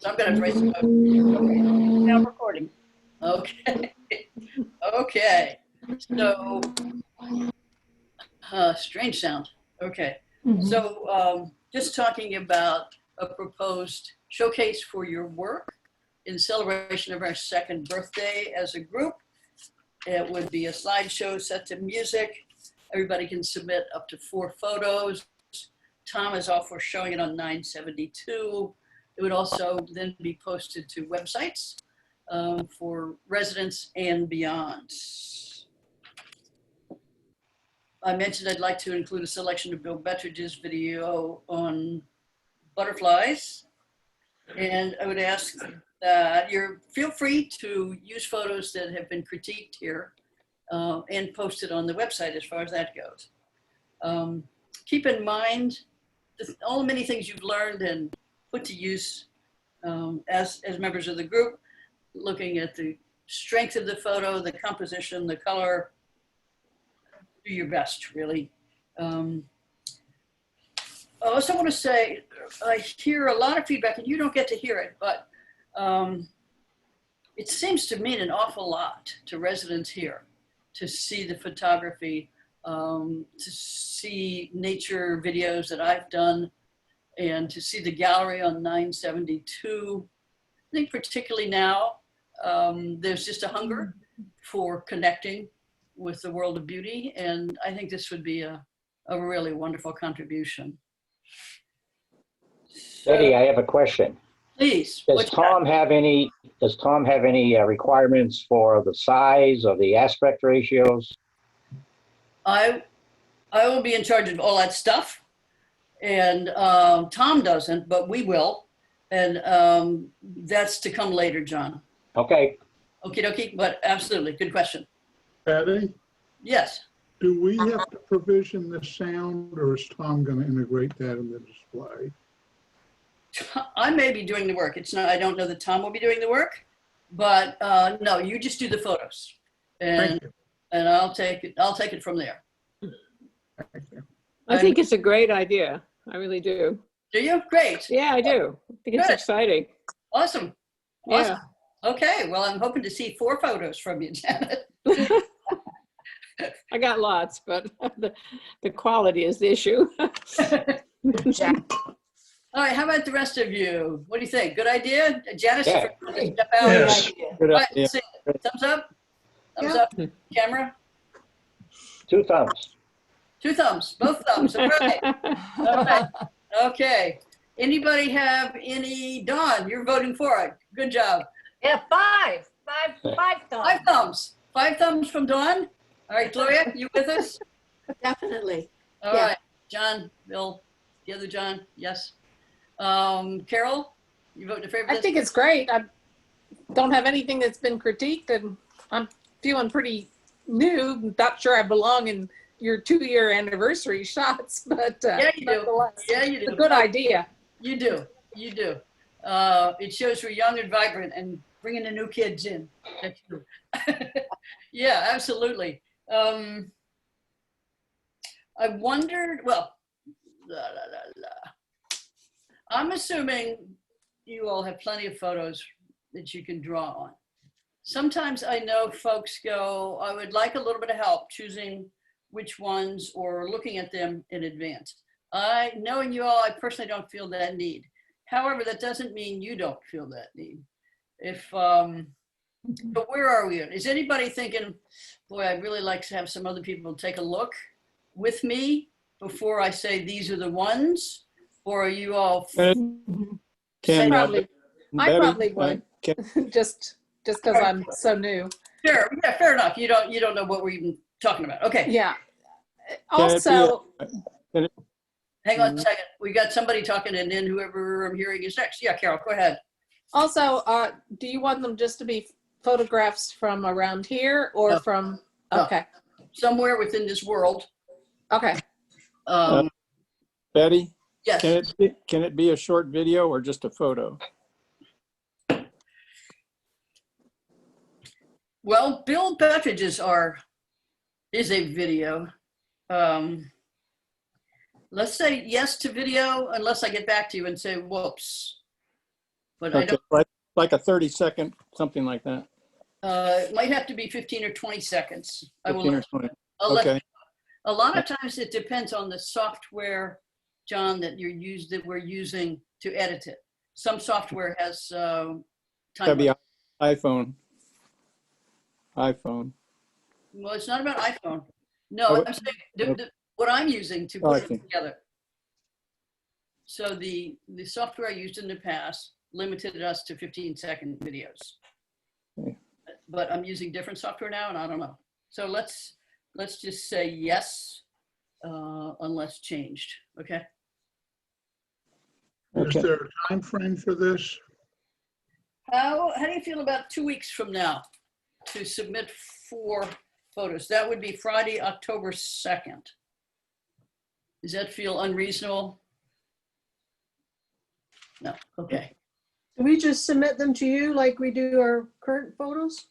So I'm going to raise the motion. Okay. Now recording. Okay. Okay. So, strange sound. Okay. So just talking about a proposed showcase for your work in celebration of our second birthday as a group. It would be a slideshow set to music. Everybody can submit up to 4 photos. Tom is all for showing it on 972. It would also then be posted to websites for residents and beyond. I mentioned I'd like to include a selection of Bill Bettridge's video on butterflies. And I would ask that feel free to use photos that have been critiqued here and posted on the website as far as that goes. Keep in mind all the many things you've learned and put to use as members of the group, looking at the strength of the photo, the composition, the color. Do your best, really. I also want to say, I hear a lot of feedback, and you don't get to hear it, but it seems to mean an awful lot to residents here to see the photography, to see nature videos that I've done, and to see the gallery on 972. I think particularly now, there's just a hunger for connecting with the world of beauty, and I think this would be a really wonderful contribution. So, Betty, I have a question. Please. Does Tom have any requirements for the size or the aspect ratios? I will be in charge of all that stuff, and Tom doesn't, but we will, and that's to come later, John. Okay. Okie dokie, but absolutely, good question. Patty, Yes. do we have to provision the sound, or is Tom going to integrate that in the display? I may be doing the work. It's not, I don't know that Tom will be doing the work, but no, you just do the photos, and I'll take it from there. Thank you. I think it's a great idea. I really do. Do you? Great. Yeah, I do. I think it's Good. exciting. Awesome. Awesome. Yeah. Okay. Well, I'm hoping to see 4 photos from you, Janet. I got lots, but the quality is the issue. All right. How about the rest of you? What do you think? Good idea? Janice, Yeah. step out. Yes. Good idea. Thumbs up? Thumbs up? Camera? 2 thumbs. 2 thumbs. Both thumbs. All right. All right. Okay. Anybody have any? Dawn, you're voting for it. Good job. Yeah, 5 thumbs. 5 thumbs. 5 thumbs from Dawn. All right, Gloria, you with us? Definitely. All right. John, Bill, the other John, yes. Carol, you vote in favor of I this? think it's great. I don't have anything that's been critiqued, and I'm feeling pretty new. Not sure I belong in your 2-year anniversary shots, but Yeah, you do. Yeah, you it's do. a good idea. You do. You do. It shows we're young and vibrant and bringing the new kids in. That's true. Yeah, absolutely. I wondered, well, I'm assuming you all have plenty of photos that you can draw on. Sometimes I know folks go, I would like a little bit of help choosing which ones or looking at them in advance. Knowing you all, I personally don't feel that need. However, that doesn't mean you don't feel that need. But where are we at? Is anybody thinking, boy, I'd really like to have some other people take a look with me before I say these are the ones? Or are you all? I probably would, just because I'm so new. Sure, yeah, fair enough. You don't know what we're even talking about. Okay. Yeah. Also, Hang on a second. We got somebody talking, and then whoever I'm hearing is next. Yeah, Carol, go ahead. also, do you want them just to be photographs from around here or No. from? No. Okay. Somewhere within this world. Okay. Betty, Yes. can it be a short video or just a photo? Well, Bill Bettridge's is a video. Let's say yes to video, unless I get back to you and say, whoops. But I Okay, don't, like a 30-second, something like that. it might have to be 15 or 20 seconds. I will 15 or let, 20. I'll let, Okay, a lot of times it depends on the software, John, that we're using to edit it. Some software has, time that'd be limit. iPhone. iPhone. Well, it's not about iPhone. No, Oh, I'm saying what I'm using to Oh, I put it see. together. So the software I used in the past limited us to 15-second videos. Okay. But I'm using different software now, and I don't know. So let's just say yes, unless changed. Okay. Is Okay. there a time frame for this? How do you feel about 2 weeks from now to submit 4 photos? That would be Friday, October 2nd. Does that feel unreasonable? No. Okay. Do we just submit them to you like we do our current photos?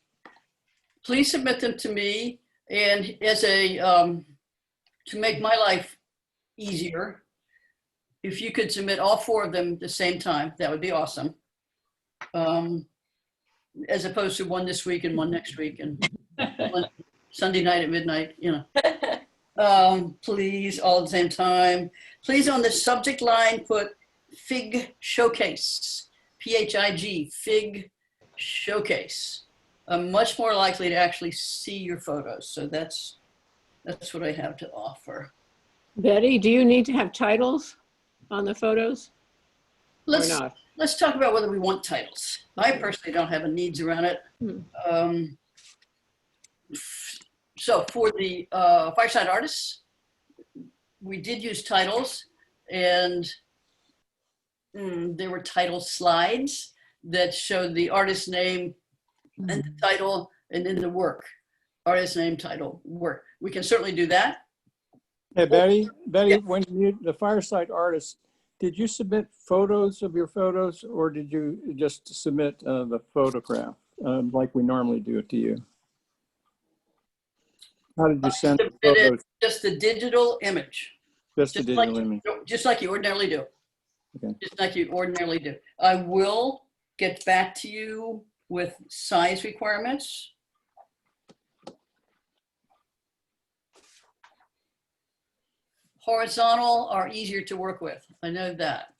Please submit them to me, and as a to make my life easier, if you could submit all 4 of them at the same time, that would be awesome. As opposed to one this week and one next week and one Sunday night at midnight, you know. Please, all at the same time. Please, on the subject line, put PHIG Showcase, PHIG, PHIG Showcase. I'm much more likely to actually see your photos. So that's what I have to offer. Betty, do you need to have titles on the photos or Let's not? let's talk about whether we want titles. I personally don't have a needs around it. So for the Fireside Artists, we did use titles, and there were title slides that showed the artist name and the title and then the work. Artist name, title, work. We can certainly do that. Hey, Betty, Yeah. when the Fireside Artist, did you submit photos of your photos, or did you just submit the photograph like we normally do it to you? How did you send the Submitted photos? just the digital image, Just the just like, digital image? just like you ordinarily do. Okay. Just like you ordinarily do. I will get back to you with size requirements. Horizontal are easier to work with. I know that.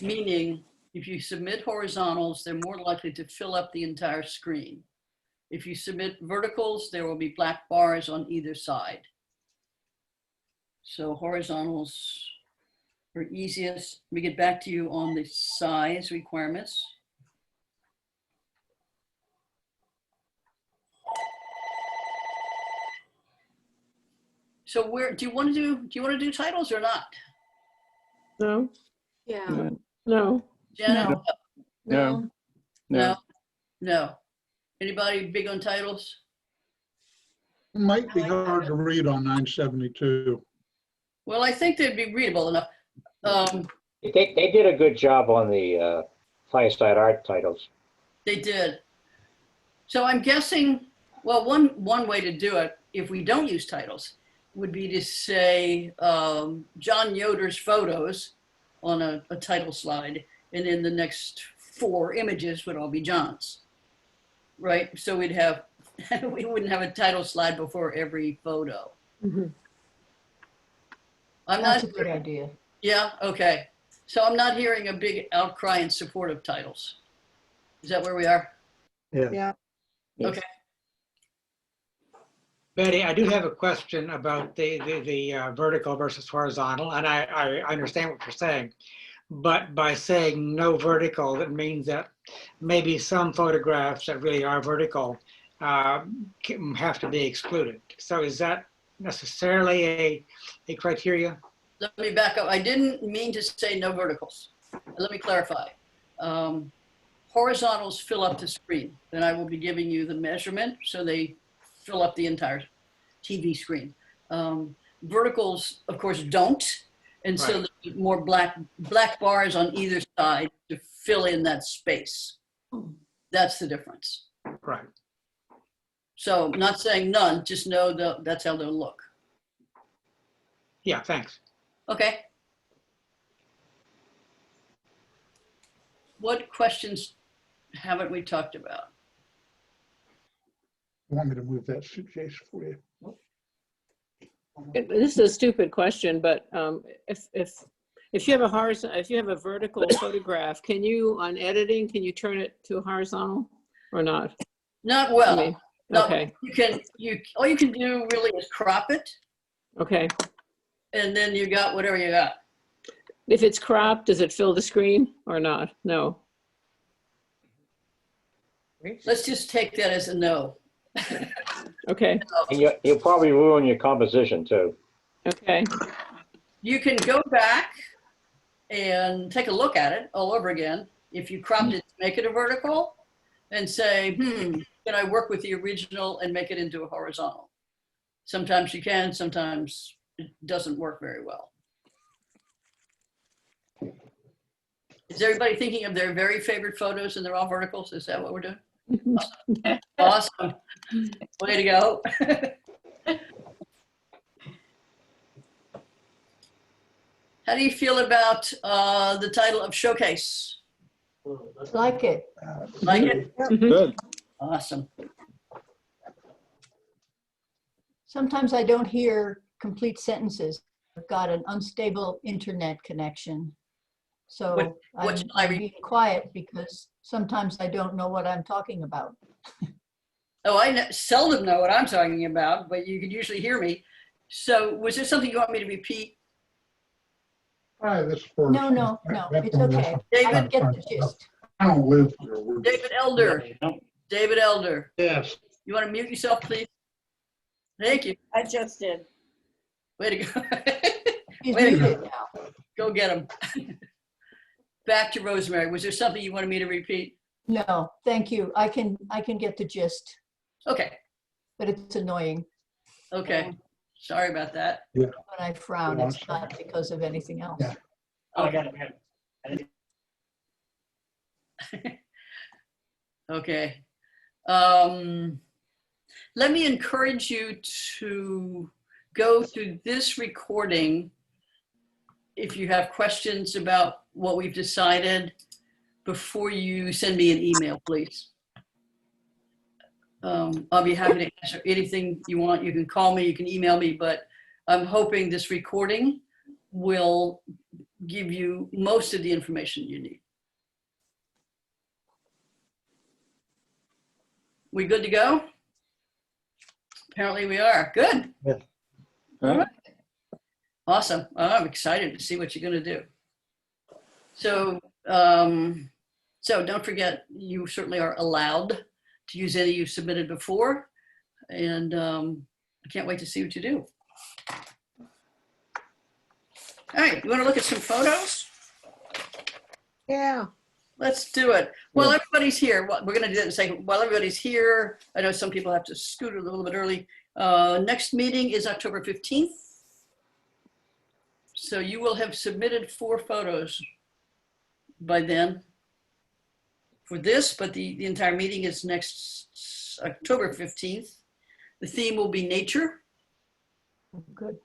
Meaning, if you submit horizontals, they're more likely to fill up the entire screen. If you submit verticals, there will be black bars on either side. So horizontals are easiest. We get back to you on the size requirements. So where do you want to do titles or not? No? Yeah. No. Janet? No, No. No. Anybody big on titles? It might be hard to read on 972. Well, I think they'd be readable enough. They did a good job on the Fireside Art titles. They did. So I'm guessing, well, one way to do it, if we don't use titles, would be to say John Yoder's photos on a title slide, and then the next 4 images would all be John's, right? So we'd have, we wouldn't have a title slide before every photo. Mhm. I'm That's a not, good idea. yeah, okay. So I'm not hearing a big outcry in support of titles. Is that where we are? Yeah. Yes. Okay. Betty, I do have a question about the vertical versus horizontal, and I understand what you're saying. But by saying no vertical, that means that maybe some photographs that really are vertical have to be excluded. So is that necessarily a criteria? Let me back up. I didn't mean to say no verticals. Let me clarify. Horizontals fill up the screen. Then I will be giving you the measurement so they fill up the entire TV screen. Verticals, of course, don't. And so Right. there's more black bars on either side to fill in that space. That's the difference. Right. So I'm not saying none, just know that's how they'll look. Yeah, thanks. Okay. what questions haven't we talked about? You want me to move that suitcase for you? This is a stupid question, but if you have a vertical photograph, can you, on editing, can you turn it to horizontal or not? Not well. I mean, No, okay. all you can do really is crop it, Okay. and then you got whatever you got. If it's cropped, does it fill the screen or not? No. Let's just take that as a no. Okay. And you'll probably ruin your composition too. Okay. You can go back and take a look at it all over again. If you cropped it, make it a vertical and say, can I work with the original and make it into a horizontal? Sometimes you can, sometimes it doesn't work very well. Is everybody thinking of their very favorite photos and they're all verticals? Is that what we're doing? Awesome. Way to go. How do you feel about the title of Showcase? Like it. Like it? Good. Awesome. Sometimes I don't hear complete sentences. I've got an unstable internet connection. So what I'm being quiet because sometimes I don't know what I'm talking about. Oh, I seldom know what I'm talking about, but you can usually hear me. So was there something you want me to repeat? Try this first. No, it's okay. I David? get the gist. I don't live here. We're- David Elder. David Elder. Yes. You want to mute yourself, please? Thank you. I just did. Way to go. He's Way to go. muted now. Go get him. Back to Rosemary. Was there something you wanted me to repeat? No, thank you. I can get the gist, Okay. but it's annoying. Okay. Sorry about that. When I frown, Yeah, it's not because of anything else. Yeah. Oh, I got it. Okay. Let me encourage you to go through this recording if you have questions about what we've decided before you send me an email, please. I'll be happy to answer anything you want. You can call me, you can email me, but I'm hoping this recording will give you most of the information you need. We good to go? Apparently we are. Good. Yeah. All right. Awesome. I'm excited to see what you're going to do. So, so don't forget, you certainly are allowed to use any you submitted before, and I can't wait to see what you do. All right, you want to look at some photos? Yeah. Let's do it. Well, everybody's here. We're going to do that in a second. While everybody's here, I know some people have to scoot a little bit early. Next meeting is October 15th. So you will have submitted 4 photos by then for this, but the entire meeting is next October 15th. The theme will be nature. Good.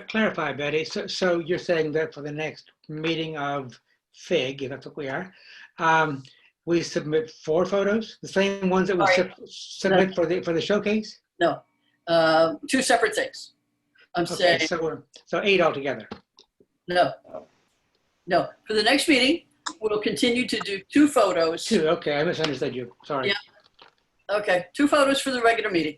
Clarify, Betty. So you're saying that for the next meeting of PHIG, if that's what we are, we submit 4 photos, the same ones that we submit for the showcase? No, 2 separate things. I'm saying, Okay, so 8 altogether. no. For the next meeting, we'll continue to do 2 photos. 2, okay, I misunderstood you, sorry. Yeah. Okay, 2 photos for the regular meeting.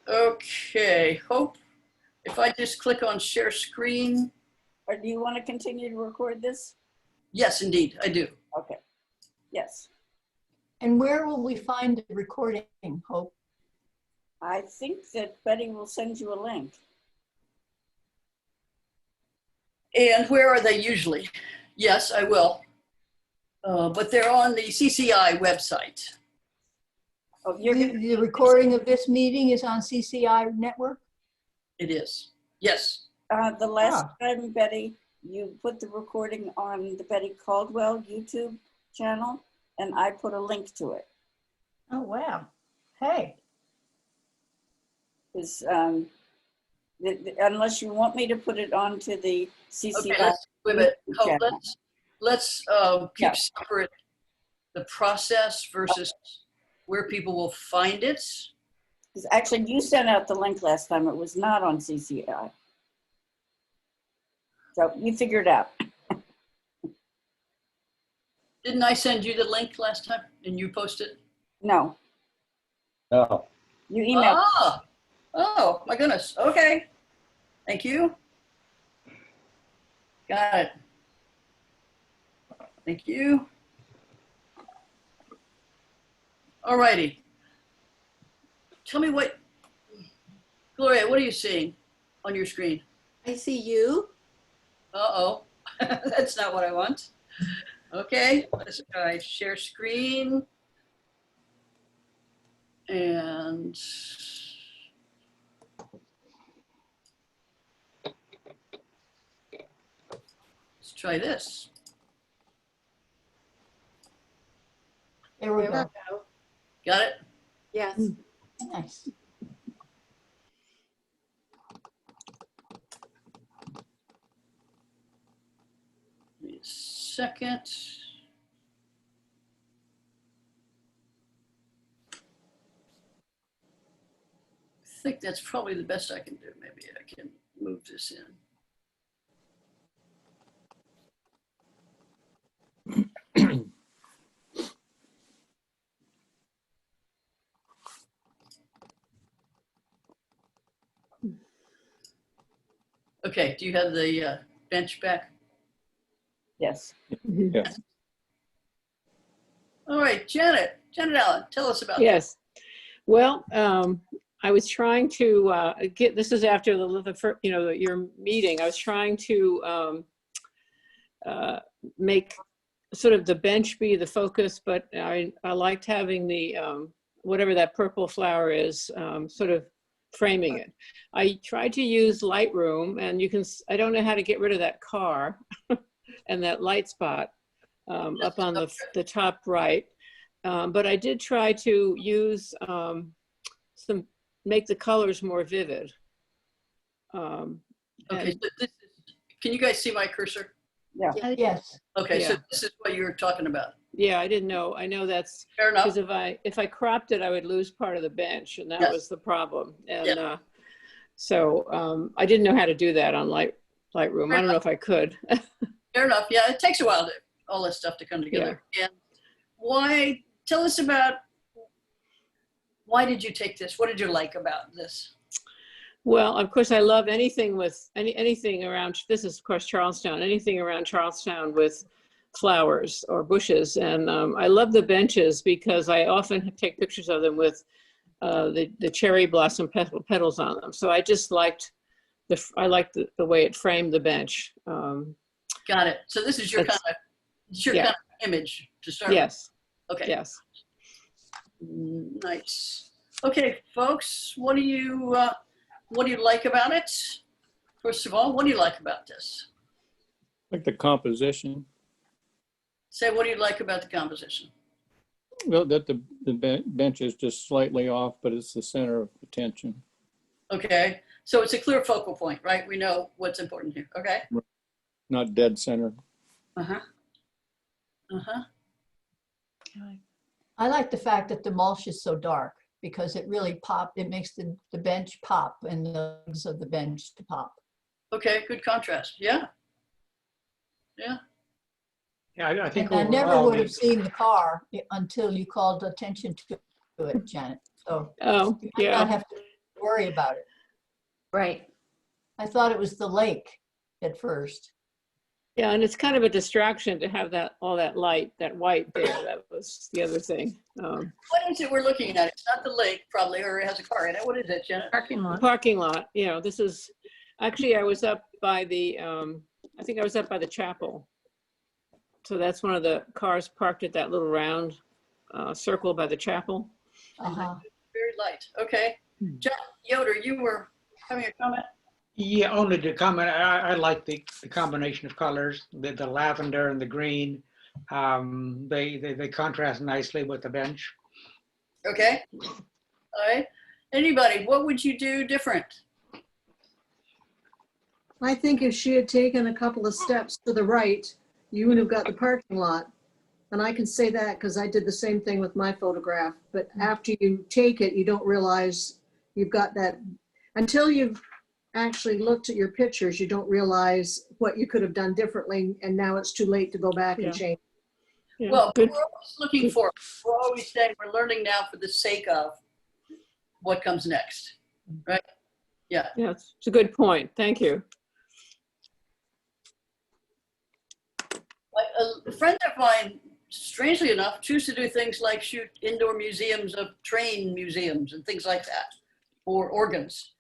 Okay, Hope, if I just click on share screen. Or do you want to continue to record this? Yes, indeed, I do. Okay. Yes. And where will we find the recording, Hope? I think that Betty will send you a link. And where are they usually? Yes, I will. But they're on the CCI website. Oh, you're going The recording of this meeting is on CCI network? It is. Yes. the last time, Betty, you put the recording on the Betty Caldwell YouTube channel, and I put a link to it. Oh, wow. Hey, Is, unless you want me to put it onto the CCI. Okay, let's, wait a minute. Oh, channel. let's Yeah. keep separate the process versus where people will find it. 'Cause actually, you sent out the link last time. It was not on CCI. So you figure it out. Didn't I send you the link last time and you posted? No, No, you emailed. Ah, oh my goodness. Okay. Thank you. Got it. Thank you. All righty. Tell me what, Gloria, what are you seeing on your screen? I see you. Uh-oh, that's not what I want. Okay, let's try share screen. And let's try this. There we There go. we go. Got it? Yes. Nice. Give me a second. I think that's probably the best I can do. Maybe I can move this in. Okay, do you have the bench back? Yes. Yeah. All right, Janet Allen, tell us about that. Yes. Well, I was trying to get, this is after your meeting. I was trying to make sort of the bench be the focus, but I liked having the, whatever that purple flower is, sort of framing it. I tried to use Lightroom, and I don't know how to get rid of that car and that light spot up on the top right. But I did try to use make the colors more vivid. Okay, so this is, can you guys see my cursor? Yeah. Yes. Okay, so Yeah. this is what you were talking about. Yeah, I didn't know. I know that's Fair enough. because if I cropped it, I would lose part of the bench, and that Yes. was the problem. And Yeah. so I didn't know how to do that on Lightroom. I don't know if I could. Fair enough. Yeah, it takes a while to all this stuff to come together. And tell us about, why did you take this? What did you like about this? Well, of course, I love anything with anything around. This is, of course, Charlestown. Anything around Charlestown with flowers or bushes, and I love the benches because I often take pictures of them with the cherry blossom petals on them. So I just liked the way it framed the bench. Got it. So this is your kind of image to start Yes. with. Okay. Yes. Nice. Okay, folks, what do you like about it? First of all, what do you like about this? Like the composition. Say, what do you like about the composition? Well, that the bench is just slightly off, but it's the center of attention. Okay, so it's a clear focal point, right? We know what's important here. Okay. Not dead center. Uh-huh. Uh-huh. I like the fact that the mulch is so dark because it really it makes the bench pop and the legs of the bench to pop. Okay, good contrast. Yeah. Yeah. Yeah, I think And I never overall, would have seen the car until you called attention to it, Janet. So Oh, you might not yeah. have to worry about it. Right. I thought it was the lake at first. Yeah, and it's kind of a distraction to have all that light, that white there. That was the other thing. What is it we're looking at? It's not the lake, probably, or it has a car in it. What is it, Janet? Parking The lot. parking lot, this is, actually, I was up by the, I think I was up by the chapel. So that's one of the cars parked at that little round circle by the chapel. Uh-huh. Very light. Okay. John Yoder, you were having a comment? Yeah, only to comment, I like the combination of colors, the lavender and the green. They contrast nicely with the bench. Okay. All right. Anybody, what would you do different? I think if she had taken a couple of steps to the right, you would have got the parking lot. And I can say that because I did the same thing with my photograph. But after you take it, you don't realize you've got that. Until you've actually looked at your pictures, you don't realize what you could have done differently. And now it's too late to go back Yeah. and change. Yeah, Well, good. we're always looking for, we're always saying we're learning now for the sake of what comes next, right? Yeah. Yeah, it's a good point. Thank you. A friend of mine, strangely enough, choose to do things like shoot indoor museums of train museums and things like that, or organs,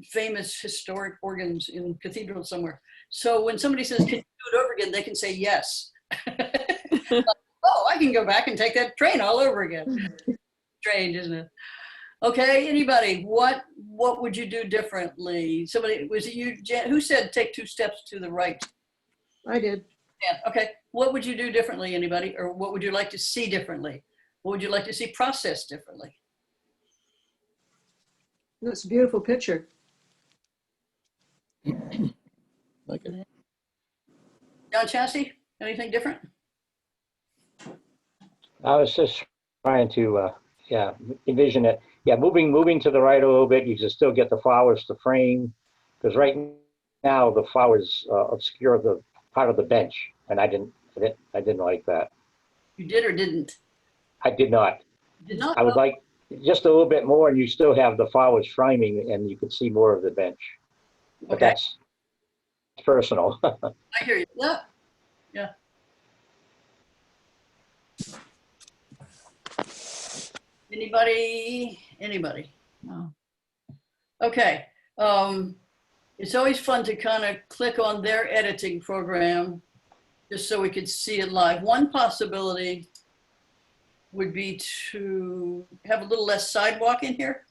famous historic organs in cathedrals somewhere. So when somebody says, can you do it over again? They can say yes. Like, oh, I can go back and take that train all over again. Strange, isn't it? Okay, anybody, what would you do differently? Somebody, was it you, Jen, who said take 2 steps to the right? I did. Yeah, okay. What would you do differently, anybody? Or what would you like to see differently? What would you like to see processed differently? That's a beautiful picture. Like it. John Chassie, anything different? I was just trying to, yeah, envision it. Yeah, moving to the right a little bit, you can still get the flowers to frame, because right now the flowers obscure the part of the bench, and I didn't like that. You did or didn't? I did not. Did not? I would like just a little bit more, and you still have the flowers framing, and you could see more of the bench. But Okay. that's personal. I hear you. Yeah. Yeah. Anybody? No. Okay. It's always fun to kind of click on their editing program just so we could see it live. One possibility would be to have a little less sidewalk in here.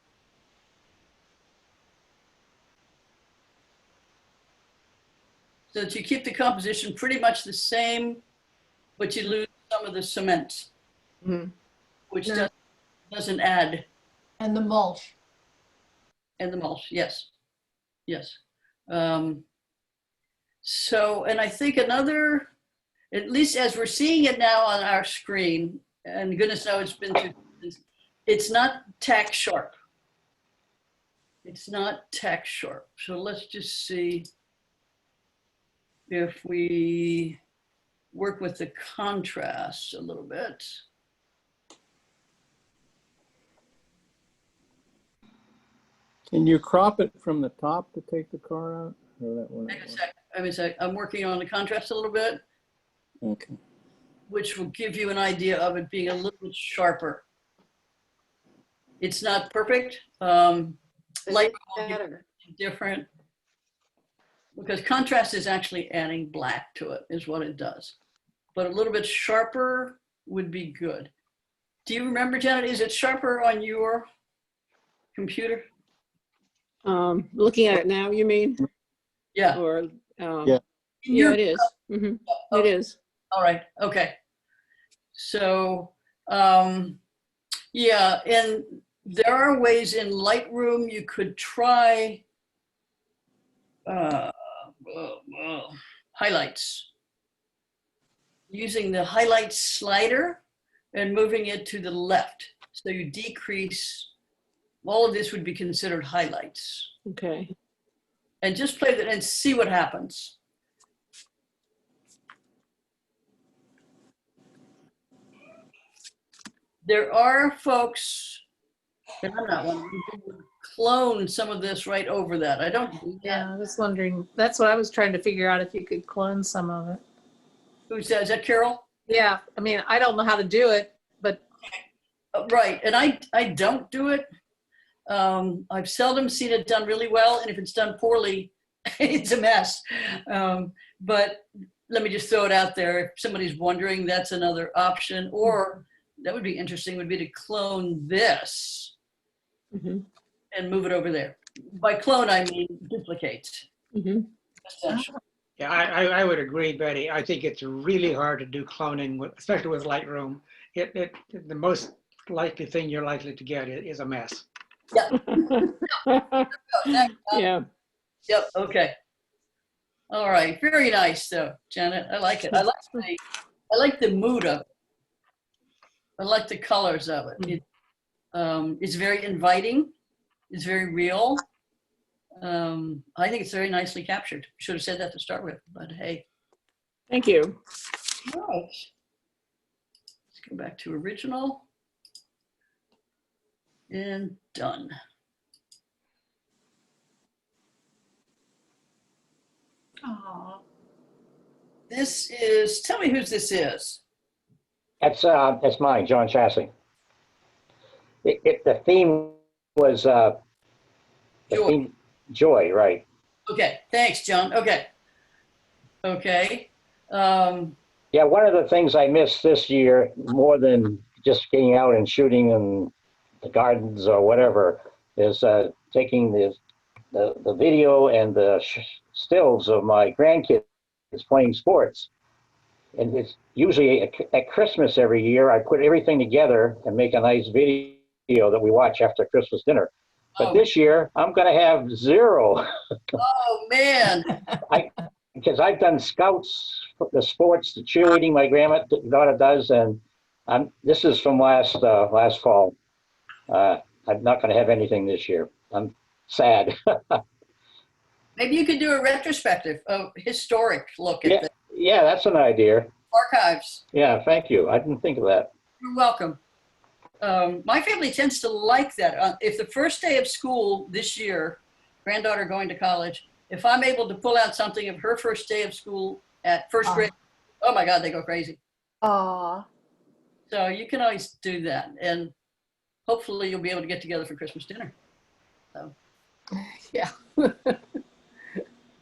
So that you keep the composition pretty much the same, but you lose some of the cement, which Yeah. doesn't add. And the mulch. And the mulch, yes, yes. So, and I think another, at least as we're seeing it now on our screen, and goodness knows it's been through, it's not tack sharp. It's not tack sharp. So let's just see if we work with the contrast a little bit. Can you crop it from the top to take the car out? Or that won't Hang a work? sec. I'm working on the contrast a little bit, Okay. which will give you an idea of it being a little bit sharper. It's not perfect. Light will give it different, because contrast is actually adding black to it, is what it does. But a little bit sharper would be good. Do you remember, Janet, is it sharper on your computer? Looking at it now, you mean? Yeah. Or, Yeah. yeah, it is. Mhm. It is. All right, okay. So, yeah, and there are ways in Lightroom you could try highlights. Using the highlight slider and moving it to the left. So you decrease, all of this would be considered highlights. Okay. And just play that and see what happens. There are folks, and I'm not one, who would clone some of this right over that. I don't do that. Yeah, I was wondering, that's what I was trying to figure out, if you could clone some of it. Who says, is that Carol? Yeah, I mean, I don't know how to do it, but Right, and I don't do it. I've seldom seen it done really well, and if it's done poorly, it's a mess. But let me just throw it out there. If somebody's wondering, that's another option. Or that would be interesting, would be to clone this Mhm. and move it over there. By clone, I mean duplicate. Mhm. Essentially. Yeah, I would agree, Betty. I think it's really hard to do cloning, especially with Lightroom. The most likely thing you're likely to get is a mess. Yeah. Oh, thanks, John. Yeah. Yep, okay. All right, very nice though, Janet. I like it. I like the mood of it. I like the colors of it. It's very inviting. It's very real. I think it's very nicely captured. Should have said that to start with, but hey. Thank you. All right. Let's go back to original. And done. Aw. This is, tell me whose this is. That's mine, John Chassie. The theme was Joy. Joy, right? Okay, thanks, John. Okay. Okay. Yeah, one of the things I missed this year, more than just getting out and shooting in the gardens or whatever, is taking the video and the stills of my grandkids playing sports. And it's usually at Christmas every year, I put everything together and make a nice video that we watch after Christmas dinner. But this year, I'm going to have 0. Oh, man. Because I've done scouts, the sports, the cheerleading my granddaughter does, and this is from last fall. I'm not going to have anything this year. I'm sad. Maybe you could do a retrospective, a historic look at the Yeah, that's an idea. archives. Yeah, thank you. I didn't think of that. You're welcome. My family tends to like that. If the first day of school this year, granddaughter going to college, if I'm able to pull out something of her first day of school at first grade, oh my God, they go crazy. Aw. So you can always do that. And hopefully you'll be able to get together for Christmas dinner. So. Yeah.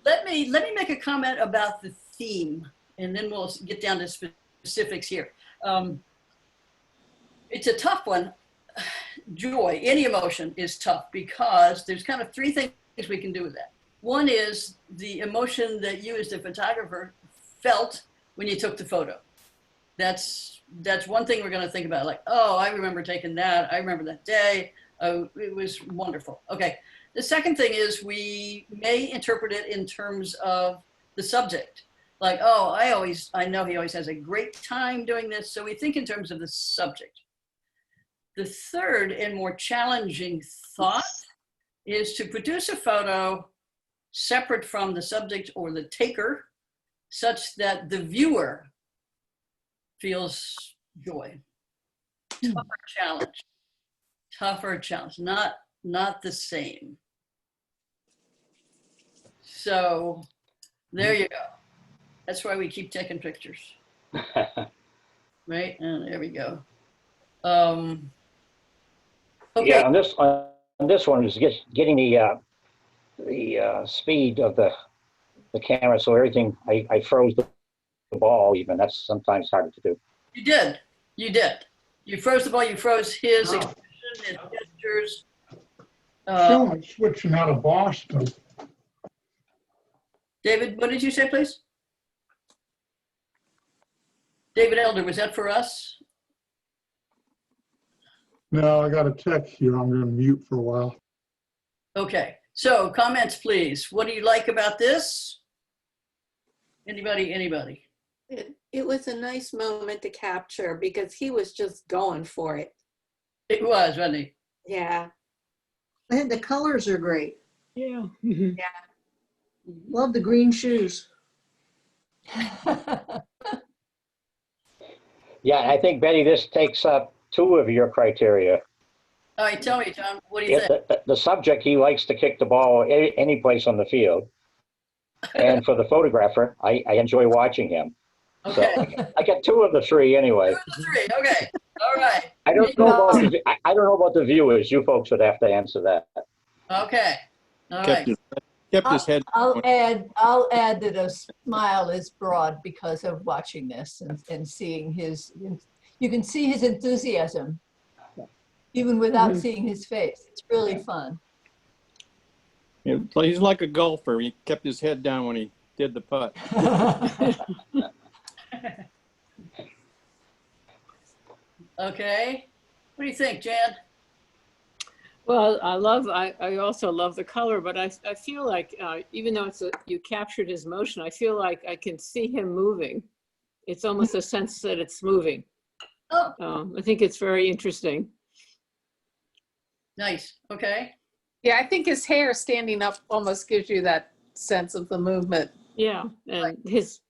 Let me make a comment about the theme, and then we'll get down to specifics here. It's a tough one. Joy, any emotion is tough because there's kind of 3 things we can do with that. One is the emotion that you as the photographer felt when you took the photo. That's one thing we're going to think about, like, oh, I remember taking that. I remember that day. Oh, it was wonderful. Okay. The second thing is we may interpret it in terms of the subject. Like, oh, I know he always has a great time doing this. So we think in terms of the subject. The third and more challenging thought is to produce a photo separate from the subject or the taker, such that the viewer feels joy. Tougher challenge, not the same. So there you go. That's why we keep taking pictures. Right, and there we go. Okay. Yeah, on this one is getting the speed of the camera, so everything, I froze the ball even. That's sometimes harder to do. You did. You froze the ball, you froze his expression, his gestures. Still, I'm switching out of Boston. David, what did you say, please? David Elder, was that for us? No, I got a text here. I'm going to mute for a while. Okay, so comments, please. What do you like about this? Anybody? It was a nice moment to capture because he was just going for it. It was, wasn't he? Yeah. I think the colors are great. Yeah. Love the green shoes. Yeah, I think, Betty, this takes up 2 of your criteria. All right, tell me, John, what do you think? The subject, he likes to kick the ball any place on the field. And for the photographer, I enjoy watching him. Okay. So I get 2 of the 3 anyway. 2 of the 3, okay. All right. I don't know about the viewers. You folks would have to answer that. Okay. All right. Kept his head. I'll add that a smile is broad because of watching this and seeing you can see his enthusiasm even without seeing his face. It's really fun. He's like a golfer. He kept his head down when he did the putt. Okay. What do you think, Jan? Well, I also love the color, but I feel like, even though you captured his motion, I feel like I can see him moving. It's almost a sense that it's moving. Oh, I think it's very interesting. nice. Okay. Yeah, I think his hair standing up almost gives you that sense of the movement. Yeah, and Does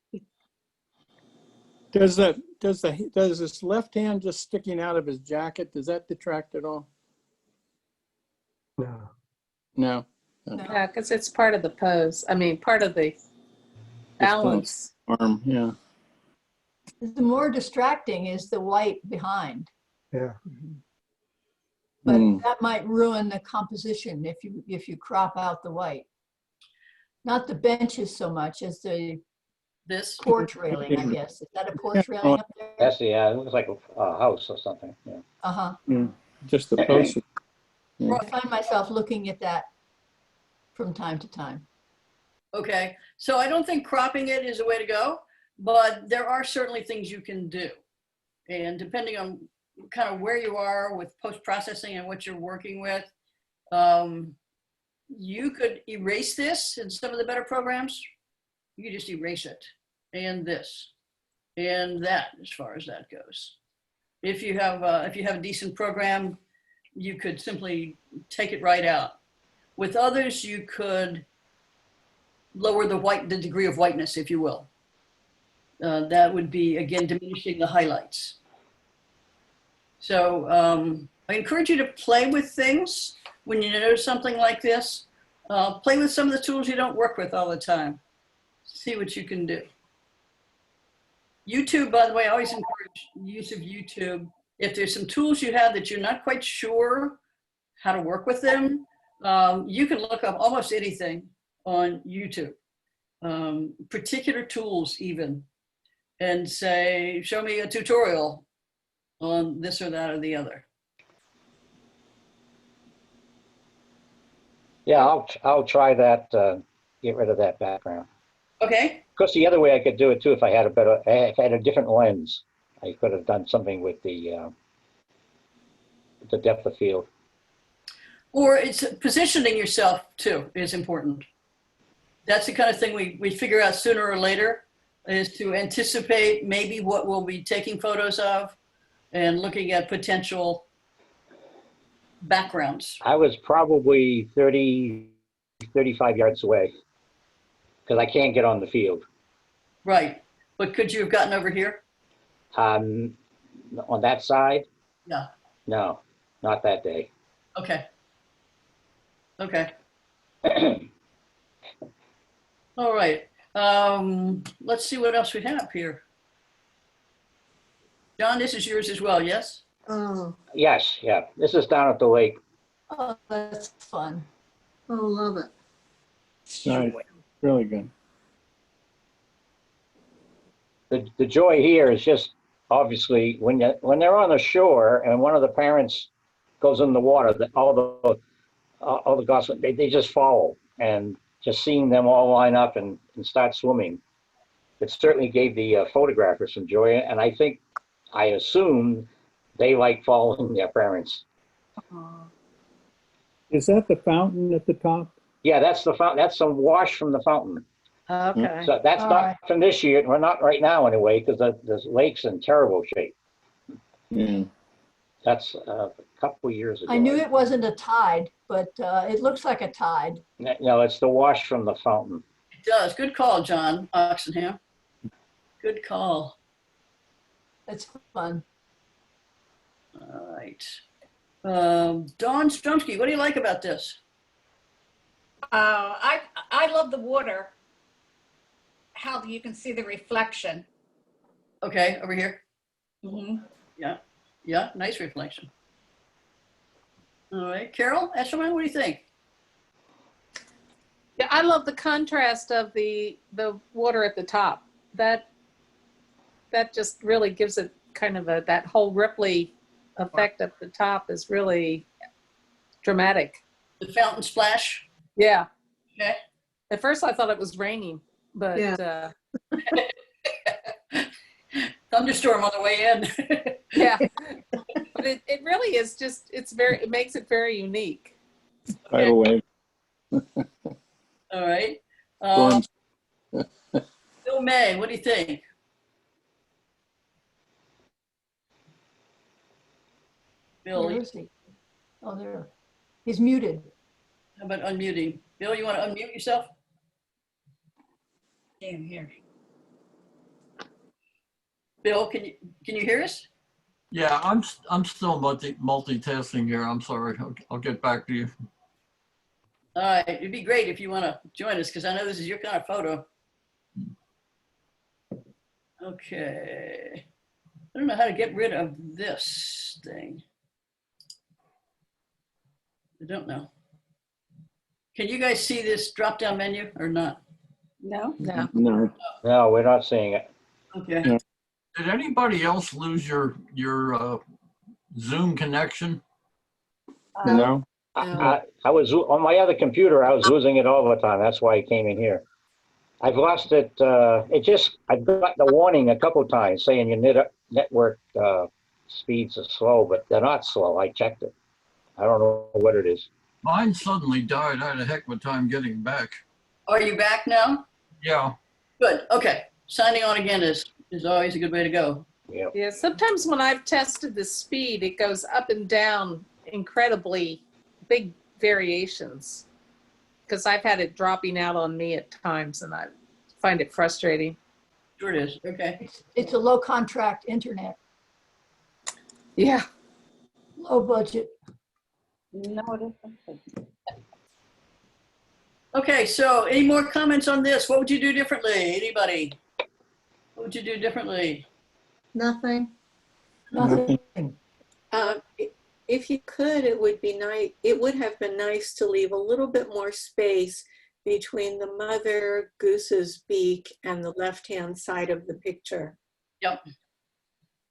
his left hand just sticking out of his jacket, does that detract at all? No. No. Yeah, because it's part of the pose. I mean, part of the balance. Arm, yeah. The more distracting is the white behind, Yeah. but Mm. that might ruin the composition if you crop out the white. Not the benches so much as the This. porch railing, I guess. Is that a porch railing up there? That's it looks like a house or something, yeah. Uh-huh. Yeah. Just the post. I find myself looking at that from time to time. Okay. So I don't think cropping it is a way to go, but there are certainly things you can do. And depending on kind of where you are with post-processing and what you're working with, you could erase this in some of the better programs. You could just erase it and this and that as far as that goes. If you have a decent program, you could simply take it right out. With others, you could lower the degree of whiteness, if you will. That would be, again, diminishing the highlights. So I encourage you to play with things when you notice something like this. Play with some of the tools you don't work with all the time. See what you can do. YouTube, by the way, I always encourage use of YouTube. If there's some tools you have that you're not quite sure how to work with them, you can look up almost anything on YouTube, particular tools even, and say, show me a tutorial on this or that or the other. Yeah, I'll try that, get rid of that background. Okay. Of course, the other way I could do it too, if I had a different lens, I could have done something with the depth of field. Or it's positioning yourself too is important. That's the kind of thing we figure out sooner or later, is to anticipate maybe what we'll be taking photos of and looking at potential backgrounds. I was probably 30, 35 yards away because I can't get on the field. Right. But could you have gotten over here? On that side? Yeah. No, not that day. Okay. Okay. All right. Let's see what else we have here. John, this is yours as well, yes? Oh, Yes, yeah. This is down at the lake. Oh, that's fun. oh, love it. Nice. Really good. The joy here is just obviously when they're on the shore and one of the parents goes in the water, all the goslings, they just follow, and just seeing them all line up and start swimming, it certainly gave the photographers some joy, and I assume they like following their parents. Is that the fountain at the top? Yeah, that's the fountain. That's some wash from the fountain. Okay. So that's All not right. from this year. We're not right now anyway, because the lake's in terrible shape. Yeah. That's a couple of years ago. I knew it wasn't a tide, but it looks like a tide. No, it's the wash from the fountain. It does. Good call, John Oxenham. Good call. That's fun. All right. Dawn Strumsky, what do you like about this? I love the water. How you can see the reflection. Okay, over here. Mm-hmm. Yeah, nice reflection. All right, Carol Eshelman, what do you think? Yeah, I love the contrast of the water at the top. That just really gives it kind of that whole ripply effect at the top is really dramatic. The fountain splash. Yeah. Okay. At first I thought it was raining, but Yeah. thunderstorm on the way in. Yeah. But it really is just, it makes it very unique. Tidal wave. All right. Storms. Bill May, what do you think? Bill, Where is he? Oh, there. He's muted. how about unmuting? Bill, you want to unmute yourself? Damn here. Bill, can you hear us? Yeah, I'm still multitasking here. I'm sorry. I'll get back to you. All right, it'd be great if you want to join us because I know this is your kind of photo. Okay. I don't know how to get rid of this thing. I don't know. Can you guys see this drop-down menu or not? No? No. No. No, we're not seeing it. Okay. Yeah. Did anybody else lose your Zoom connection? No. I was on my other computer. I was losing it all the time. That's why I came in here. I've lost it. I've got the warning a couple times saying your network speeds are slow, but they're not slow. I checked it. I don't know what it is. Mine suddenly died. I had a heck of a time getting back. Are you back now? Yeah. Good. Okay. Signing on again is always a good way to go. Yeah. Yeah, sometimes when I've tested the speed, it goes up and down incredibly big variations because I've had it dropping out on me at times and I find it frustrating. Sure it is. Okay. It's a low contract internet, Yeah. low budget. No, it isn't. Okay, so any more comments on this? What would you do differently? Anybody? What would you do differently? Nothing. Nothing. If you could, it would be nice. It would have been nice to leave a little bit more space between the mother goose's beak and the left-hand side of the picture. Yep.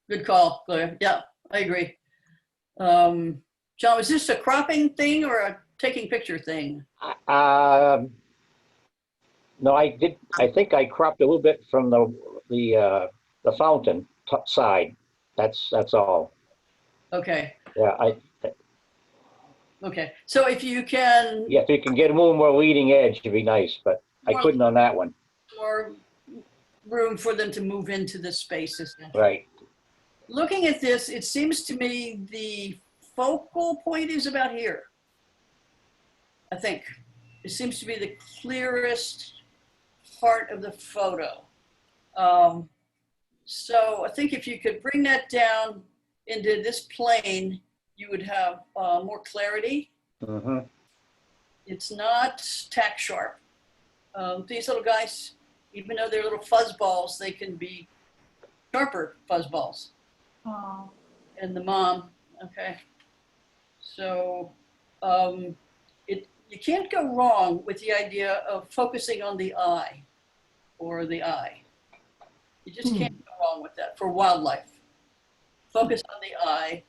Good call, Claire. Yeah, I agree. John, was this a cropping thing or a taking picture thing? No, I did. I think I cropped a little bit from the fountain side. That's all. Okay. Yeah, Okay. So if you can if you can get a little more leading edge, it'd be nice, but I couldn't on that one. more room for them to move into the spaces. Right. Looking at this, it seems to me the focal point is about here. I think it seems to be the clearest part of the photo. So I think if you could bring that down into this plane, you would have more clarity. Mm-hmm. It's not tack sharp. These little guys, even though they're little fuzz balls, they can be sharper fuzz balls. Oh. And the mom, okay. So you can't go wrong with the idea of focusing on the eye or the eye. You just can't go wrong with that for wildlife. Focus on the eye.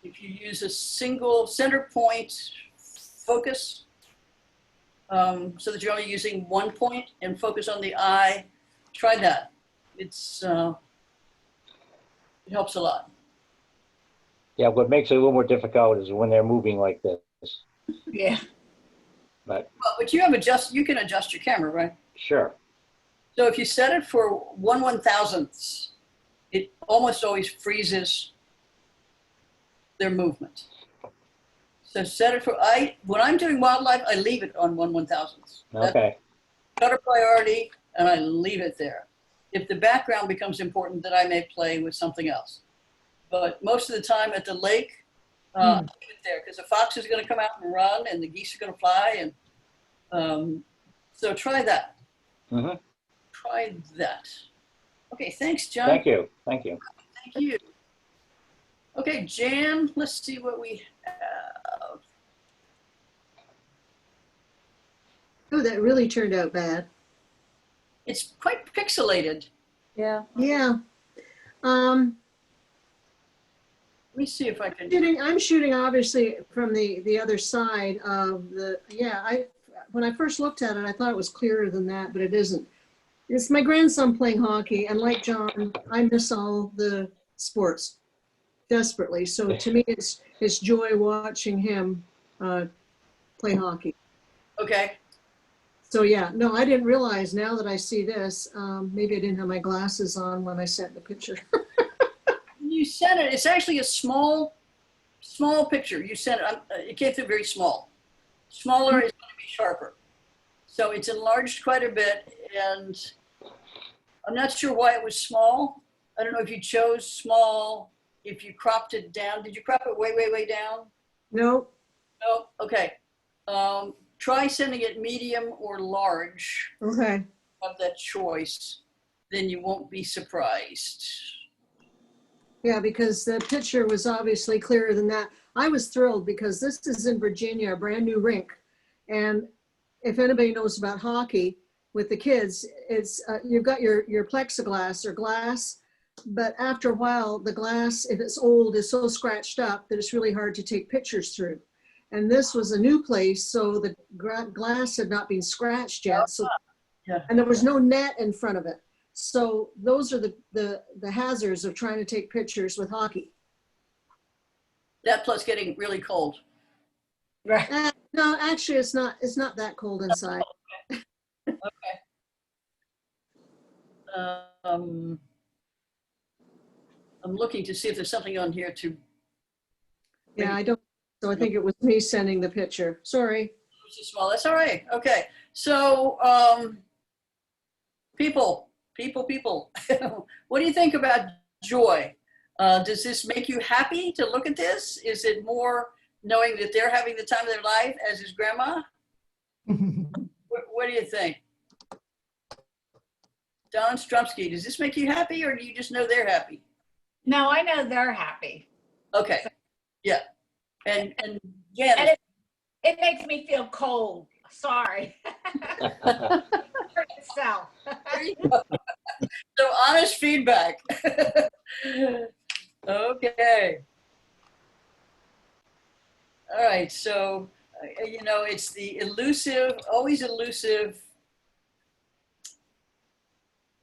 If you use a single center point focus, so that you're only using one point and focus on the eye, try that. It helps a lot. Yeah, what makes it a little more difficult is when they're moving like this. Yeah. But But you can adjust your camera, right? sure. So if you set it for 1/1000th, it almost always freezes their movement. So set it for, when I'm doing wildlife, I leave it on 1/1000th. Okay. Shutter priority, and I leave it there. If the background becomes important, then I may play with something else. But most of the time at the lake, leave it there because the fox is going to come out and run, and the geese are going to fly, and so try that. Mm-hmm. Try that. Okay, thanks, John. Thank you. Thank you. Thank you. Okay, Jan, let's see what we have. Oh, that really turned out bad. It's quite pixelated. Yeah. Yeah. Let me see if I can. I'm shooting obviously from the other side of the, when I first looked at it, I thought it was clearer than that, but it isn't. It's my grandson playing hockey, and like John, I miss all the sports desperately. So to me, it's joy watching him play hockey. Okay. So yeah, no, I didn't realize now that I see this. Maybe I didn't have my glasses on when I sent the picture. You sent it. It's actually a small picture. You sent it. It came through very small. Smaller is going to be sharper. So it's enlarged quite a bit, and I'm not sure why it was small. I don't know if you chose small, if you cropped it down. Did you crop it way, way, way down? No. No. Okay. Try sending it medium or large. Okay. Have that choice, then you won't be surprised. Yeah, because the picture was obviously clearer than that. I was thrilled because this is in Virginia, a brand new rink. And if anybody knows about hockey with the kids, it's you've got your plexiglass or glass, but after a while, the glass, if it's old, is so scratched up that it's really hard to take pictures through. And this was a new place, so the glass had not been scratched yet. So, yeah. And there was no net in front of it. So those are the hazards of trying to take pictures with hockey. That plus getting really cold. Right. No, actually, it's not that cold inside. Okay. I'm looking to see if there's something on here to. Yeah, I don't. So I think it was me sending the picture. Sorry. Too small. That's all right. Okay. So, people. What do you think about joy? Does this make you happy to look at this? Is it more knowing that they're having the time of their life as his grandma? What do you think? Don Strumsky, does this make you happy, or do you just know they're happy? No, I know they're happy. Okay. Yeah. And yeah. And it makes me feel cold. Sorry. Itself. There you go. So honest feedback. Okay. All right. So, it's the always elusive,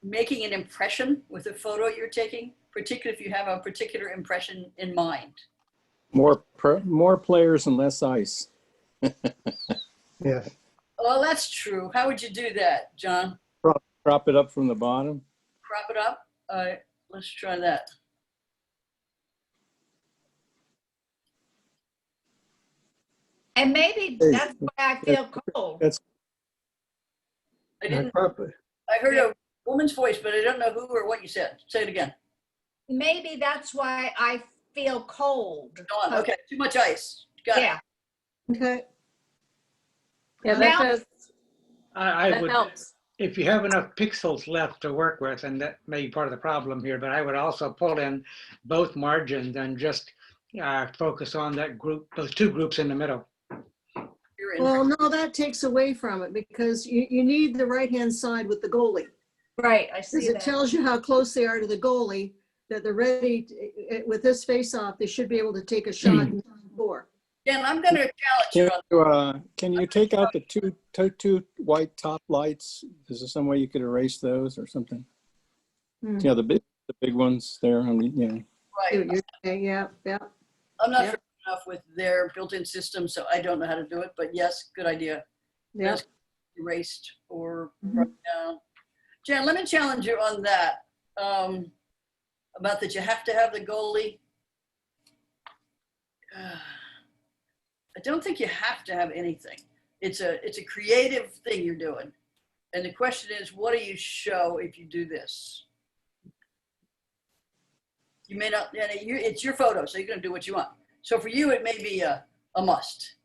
making an impression with a photo you're taking, particularly if you have a particular impression in mind. More players and less ice. Yes. Well, that's true. How would you do that, John? Prop it up from the bottom. Prop it up? All right, let's try that. And maybe that's why I feel cold. I heard a woman's voice, but I don't know who or what you said. Say it again. Maybe that's why I feel cold. Go on. Okay, too much ice. Got Yeah. it. Okay. Yeah, Now- that does, I that would, helps. if you have enough pixels left to work with, and that may be part of the problem here, but I would also pull in both margins and just focus on that group, those two groups in the middle. You're in. Well, no, that takes away from it because you need the right-hand side with the goalie. Right, I Because see it that. tells you how close they are to the goalie, that they're ready, with this face-off, they should be able to take a shot and score. Again, I'm going to challenge you on Can you take out the two white top lights? Is there some way you could erase those or something? Hmm. Yeah, the big ones there on the, See what you're saying. Yeah, yeah. I'm not Yeah. familiar enough with their built-in system, so I don't know how to do it, but yes, good idea. Yeah. Just erased or brought down. Jan, let me challenge you on that. About that you have to have the goalie. I don't think you have to have anything. It's a creative thing you're doing. And the question is, what do you show if you do this? You may not, and it's your photo, so you're going to do what you want. So for you, it may be a must.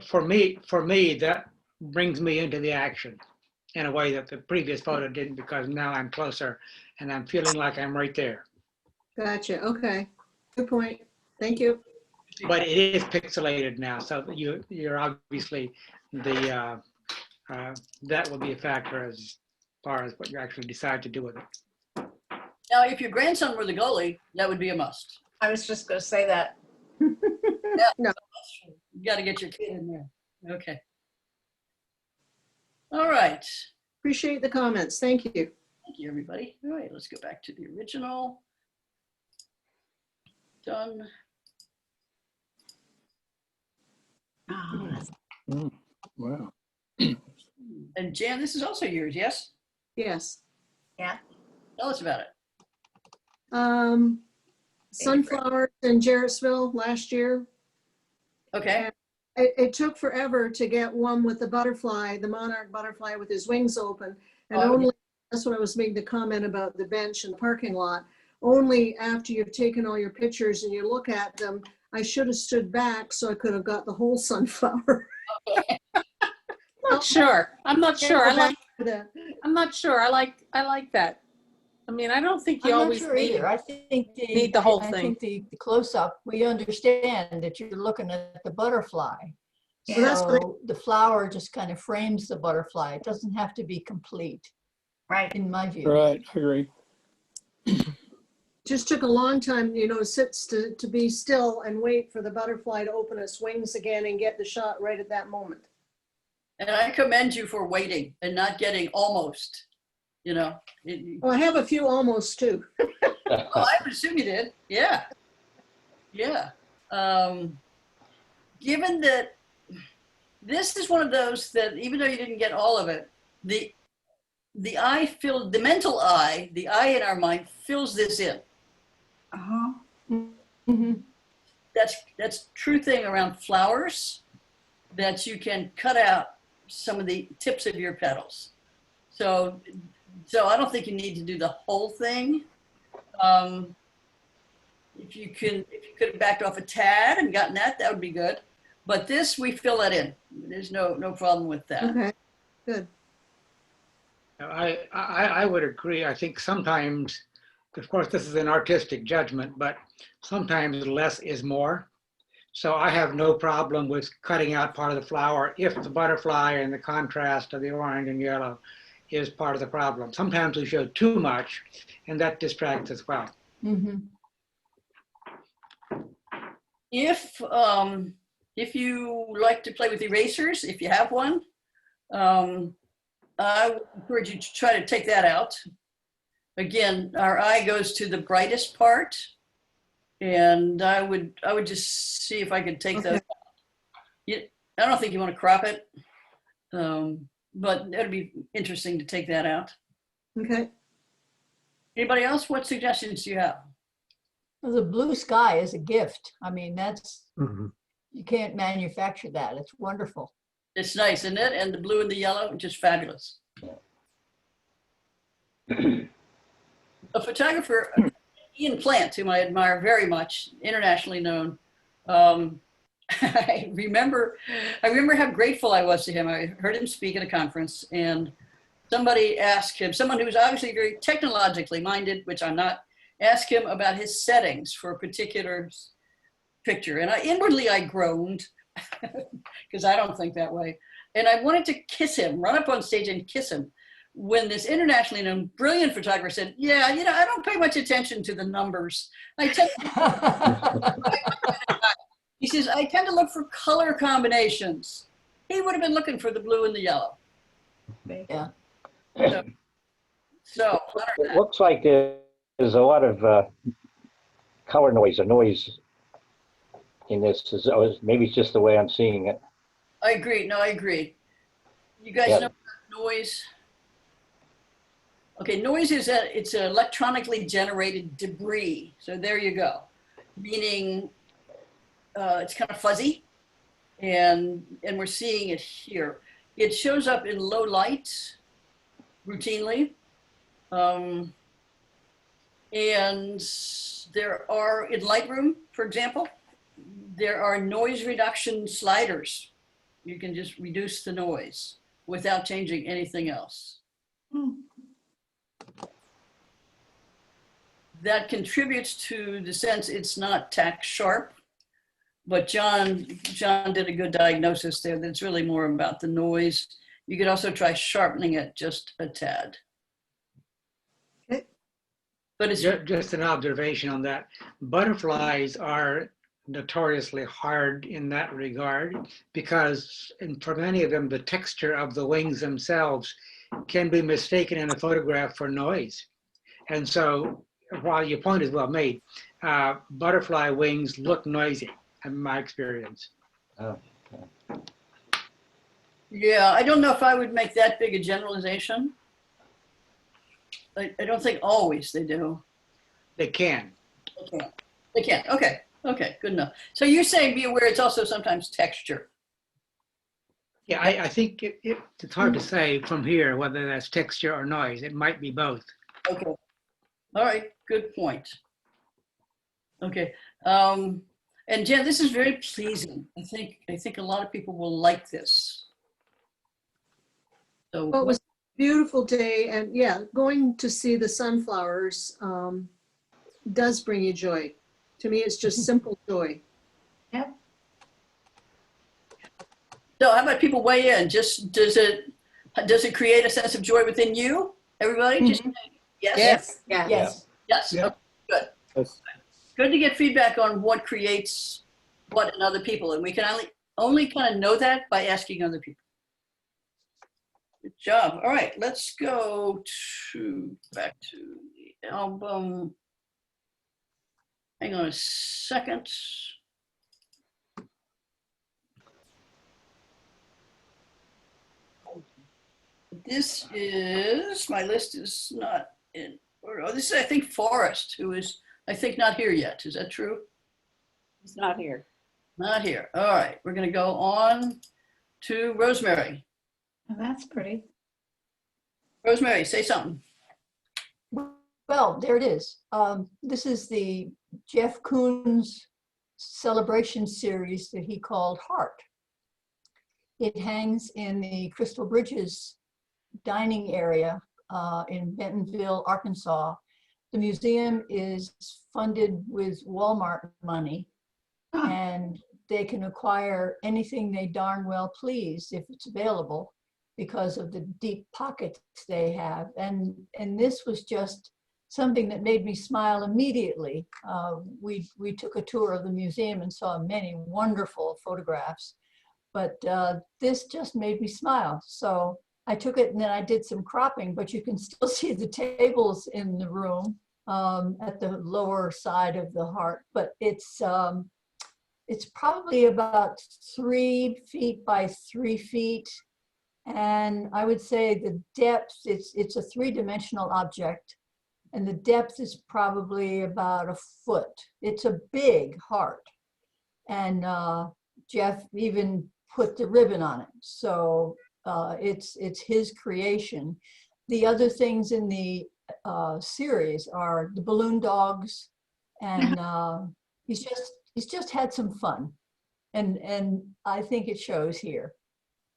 For me, that brings me into the action in a way that the previous photo didn't, because now I'm closer and I'm feeling like I'm right there. Gotcha. Okay. Good point. Thank you. But it is pixelated now, so you're obviously that will be a factor as far as what you actually decide to do with it. Now, if your grandson were the goalie, that would be a must. I was just going to say that. Yeah, No. You got to get your kid in there. Okay. All right. Appreciate the comments. Thank you. Thank you, everybody. All right, let's go back to the original. Done. Wow. And Jan, this is also yours, yes? Yes. Yeah. Tell us about it. Sunflowers in Jarrettsville last year. Okay. It took forever to get one with the butterfly, the monarch butterfly with his wings open. And Oh, only, that's what I was making the comment about the bench in the parking lot. Only after you've taken all your pictures and you look at them, I should have stood back so I could have got the whole sunflower. I'm not sure. I'm not sure. that. I'm not sure. I like that. I mean, I don't think you I'm not always sure need. either. I think need the whole I thing. think the close-up, we understand that you're looking at the butterfly. Well, that's what So the flower just kind of frames the butterfly. It doesn't have to be complete, Right. in my view. Right, I agree. Just took a long time, you know, to be still and wait for the butterfly to open its wings again and get the shot right at that moment. And I commend you for waiting and not getting almost, you know. Well, I have a few almost too. Oh, I would assume you did. Yeah. Yeah. Given that this is one of those that even though you didn't get all of it, the mental eye, the eye in our mind fills this in. Uh-huh. Mm-hmm. That's true thing around flowers, that you can cut out some of the tips of your petals. So I don't think you need to do the whole thing. If you could have backed off a tad and gotten that would be good. But this, we fill that in. There's no problem with that. Okay, good. I would agree. I think sometimes, of course, this is an artistic judgment, but sometimes less is more. So I have no problem with cutting out part of the flower if the butterfly and the contrast of the orange and yellow is part of the problem. Sometimes we show too much and that distracts as well. Mm-hmm. If you like to play with erasers, if you have one, I would encourage you to try to take that out. Again, our eye goes to the brightest part, and I would just see if I could take those out. I don't think you want to crop it, but it'd be interesting to take that out. Okay. Anybody else? What suggestions do you have? Well, the blue sky is a gift. I mean, that's, Mm-hmm. you can't manufacture that. It's wonderful. It's nice, isn't it? And the blue and the yellow, just fabulous. A photographer, Ian Plant, whom I admire very much, internationally known. I remember how grateful I was to him. I heard him speak at a conference, and somebody asked him, someone who was obviously very technologically minded, which I'm not, asked him about his settings for a particular picture. And inwardly I groaned, because I don't think that way. And I wanted to kiss him, run up on stage and kiss him, when this internationally known brilliant photographer said, yeah, you know, I don't pay much attention to the numbers. He says, I tend to look for color combinations. He would have been looking for the blue and the yellow. Yeah. So It looks like there's a lot of color noise or noise in this. Maybe it's just the way I'm seeing it. I agree. No, I agree. You guys know about noise? Okay, noise is it's electronically generated debris. So there you go. Meaning it's kind of fuzzy, and we're seeing it here. It shows up in low light routinely. And there are, in Lightroom, for example, there are noise reduction sliders. You can just reduce the noise without changing anything else. That contributes to the sense it's not tack sharp, but John did a good diagnosis there. That's really more about the noise. You could also try sharpening it just a tad. Okay. But it's Just an observation on that. Butterflies are notoriously hard in that regard because for many of them, the texture of the wings themselves can be mistaken in a photograph for noise. And so while your point is well made, butterfly wings look noisy in my experience. Oh, Yeah, I don't know if I would make that big a generalization. I don't think always they do. They can. Okay. They can. Okay. Okay. Good enough. So you're saying be aware it's also sometimes texture. Yeah, I think it's hard to say from here whether that's texture or noise. It might be both. Okay. All right. Good point. Okay. And Jen, this is very pleasing. I think a lot of people will like this. So Well, it was a beautiful day, and yeah, going to see the sunflowers does bring you joy. To me, it's just simple joy. Yep. So how about people weigh in? Just does it create a sense of joy within you? Everybody? Just yes. Yes. Yeah. Yes. Yes. Yeah. Okay, good. Yes. Good to get feedback on what creates what in other people, and we can only kind of know that by asking other people. Good job. All right, let's go back to the album. Hang on a second. This is, my list is not in order. Oh, this is, I think, Forrest, who is, I think, not here yet. Is that true? It's not here. Not here. All right, we're going to go on to Rosemary. Oh, that's pretty. Rosemary, say something. Well, there it is. This is the Jeff Koons celebration series that he called Heart. It hangs in the Crystal Bridges dining area in Bentonville, Arkansas. The museum is funded with Walmart money, and they can acquire anything they darn well please if it's available because of the deep pockets they have. And this was just something that made me smile immediately. We took a tour of the museum and saw many wonderful photographs, but this just made me smile. So I took it and then I did some cropping, but you can still see the tables in the room at the lower side of the heart, but it's probably about 3 feet by 3 feet. And I would say the depth, it's a 3-dimensional object, and the depth is probably about 1 foot. It's a big heart. And Jeff even put the ribbon on it. So it's his creation. The other things in the series are the balloon dogs, and he's just had some fun. And I think it shows here.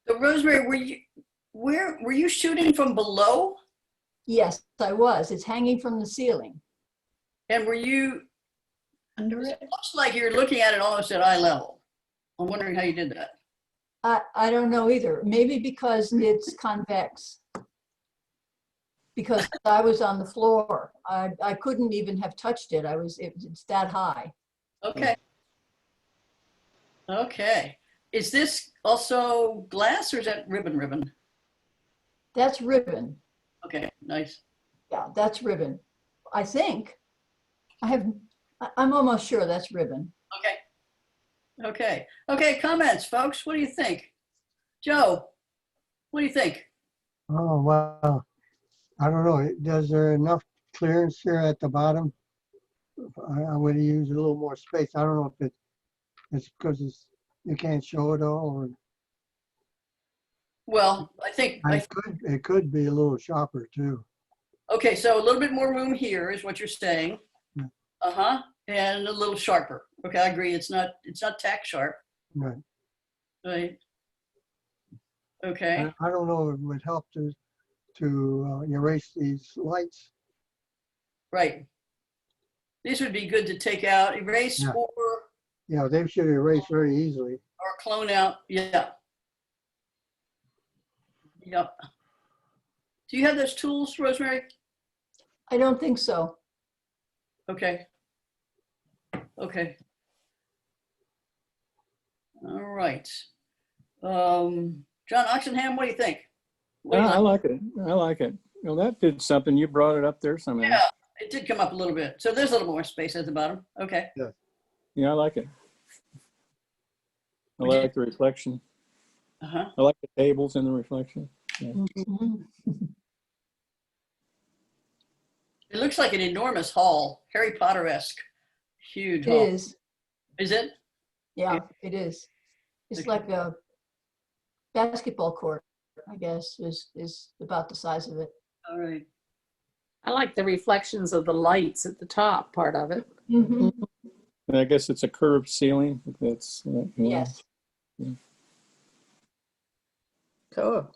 So Rosemary, were you shooting from below? Yes, I was. It's hanging from the ceiling. And were you Under It it. looks like you're looking at it almost at eye level. I'm wondering how you did that. I don't know either. Maybe because it's convex. Because I was on the floor. I couldn't even have touched it. It's that high. Okay. Okay. Is this also glass or is that ribbon? That's ribbon. Okay, nice. Yeah, that's ribbon. I think. I'm almost sure that's ribbon. Okay. Okay. Okay, comments, folks. What do you think? Joe, what do you think? Oh, well, I don't know. Is there enough clearance here at the bottom? I would use a little more space. I don't know if it's because you can't show it all, or Well, I think, it could be a little sharper too. okay, so a little bit more room here is what you're saying. Yeah. Uh-huh. And a little sharper. Okay, I agree. It's not tack sharp. Right. Right. Okay. I don't know if it would help to erase these lights. Right. These would be good to take out, erase, Yeah. or Yeah, they should erase very easily. clone out. Yeah. Yep. Do you have those tools, Rosemary? I don't think so. Okay. Okay. All right. John Oxenham, what do you think? What do you I like? like it. I like it. Well, that did something. You brought it up there somehow. Yeah, it did come up a little bit. So there's a little more space at the bottom. Okay. Yeah, I like it. I Would you- like the reflection. Uh-huh. I like the tables and the reflection. Yeah. It looks like an enormous hall, Harry Potter-esque, huge It hall. is. Is it? Yeah, it is. It's Okay. like a basketball court, I guess, is about the size of it. All right. I like the reflections of the lights at the top part of it. Mhm. And I guess it's a curved ceiling. That's Yes. Cool.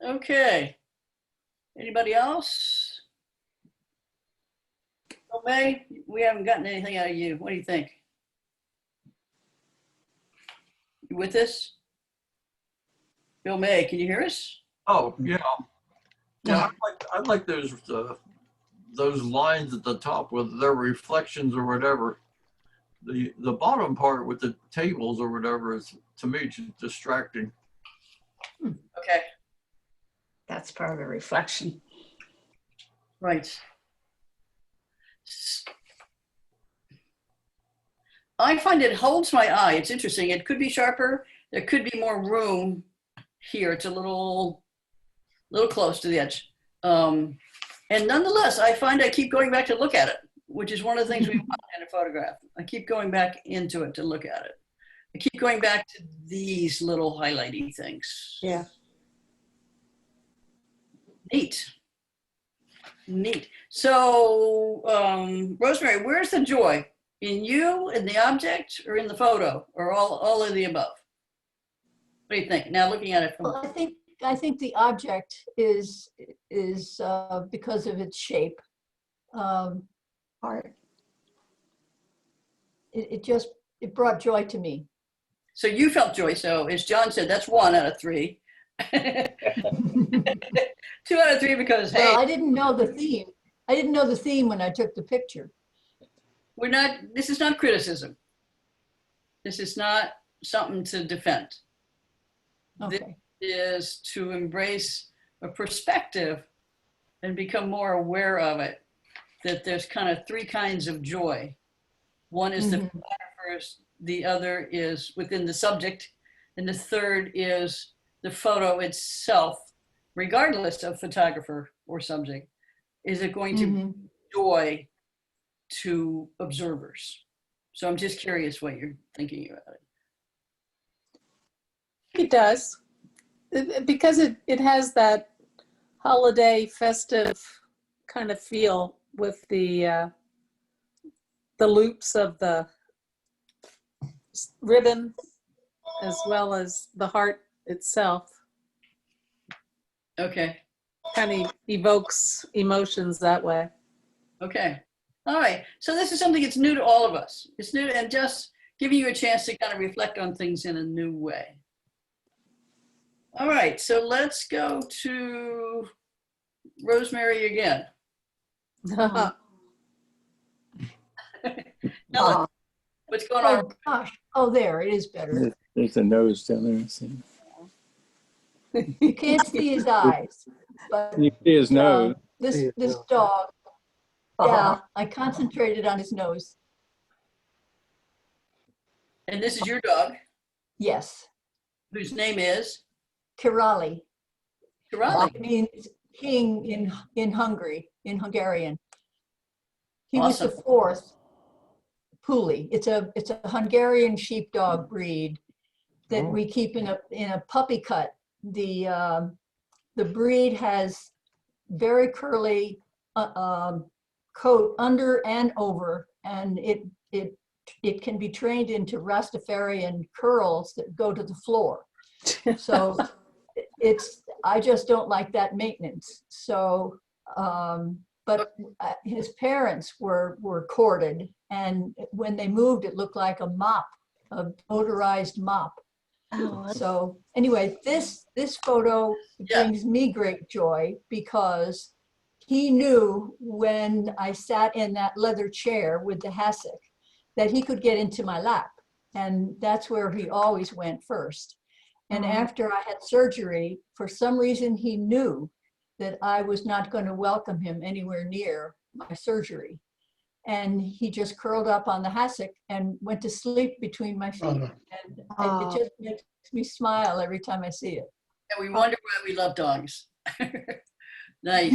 Okay. Anybody else? Oh, May, we haven't gotten anything out of you. What do you think? You with us? Bill May, can you hear us? Oh, yeah. Yeah, I like those lines at the top with their reflections or whatever. The bottom part with the tables or whatever is, to me, just distracting. Okay, That's part of the reflection. right. I find it holds my eye. It's interesting. It could be sharper. There could be more room here. It's a little close to the edge. And nonetheless, I find I keep going back to look at it, which is one of the things we want in a photograph. I keep going back into it to look at it. I keep going back to these little highlighty things. Yeah. Neat. Neat. So, Rosemary, where's the joy? In you, in the object, or in the photo, or all of the above? What do you think? Now looking at it from Well, I think the object is because of its shape. Art. It brought joy to me. So you felt joy. So as John said, that's 1 out of 3. 2 out of 3 because, hey, Well, I didn't know the theme. I didn't know the theme when I took the picture. this is not criticism. This is not something to defend. Okay. This is to embrace a perspective and become more aware of it, that there's kind of 3 kinds of joy. One is the photographer's, the other is within the subject, and the third is the photo itself, regardless of photographer or subject. Is it going to bring joy to observers? So I'm just curious what you're thinking about it. It does. Because it has that holiday festive kind of feel with the loops of the ribbon as well as the heart itself. Okay. Kind of evokes emotions that way. Okay. All right. So this is something that's new to all of us. It's new and just giving you a chance to kind of reflect on things in a new way. All right. So let's go to Rosemary again. Ellen, what's going on? Oh gosh. Oh, there, it is better. There's a nose down there. See? You can't see his eyes, but You see his nose. this dog. Yeah, I concentrated on his nose. And this is your dog, Yes, whose name is Kirali. Kirali. It means king in Hungarian. He was the Awesome. 4th Puli. It's a Hungarian sheepdog breed that we keep in a puppy cut. The breed has very curly coat under and over, and it can be trained into Rastafarian curls that go to the floor. So I just don't like that maintenance. So, but his parents were courted, and when they moved, it looked like a mop, a motorized mop. So anyway, this photo brings me great joy because he knew when I sat in that leather chair with the hassock that he could get into my lap. And that's where he always went first. And Mhm. after I had surgery, for some reason, he knew that I was not going to welcome him anywhere near my surgery. And he just curled up on the hassock and went to sleep between my feet. Uh, And Oh. it just makes me smile every time I see it. And we wonder why we love dogs. Nice,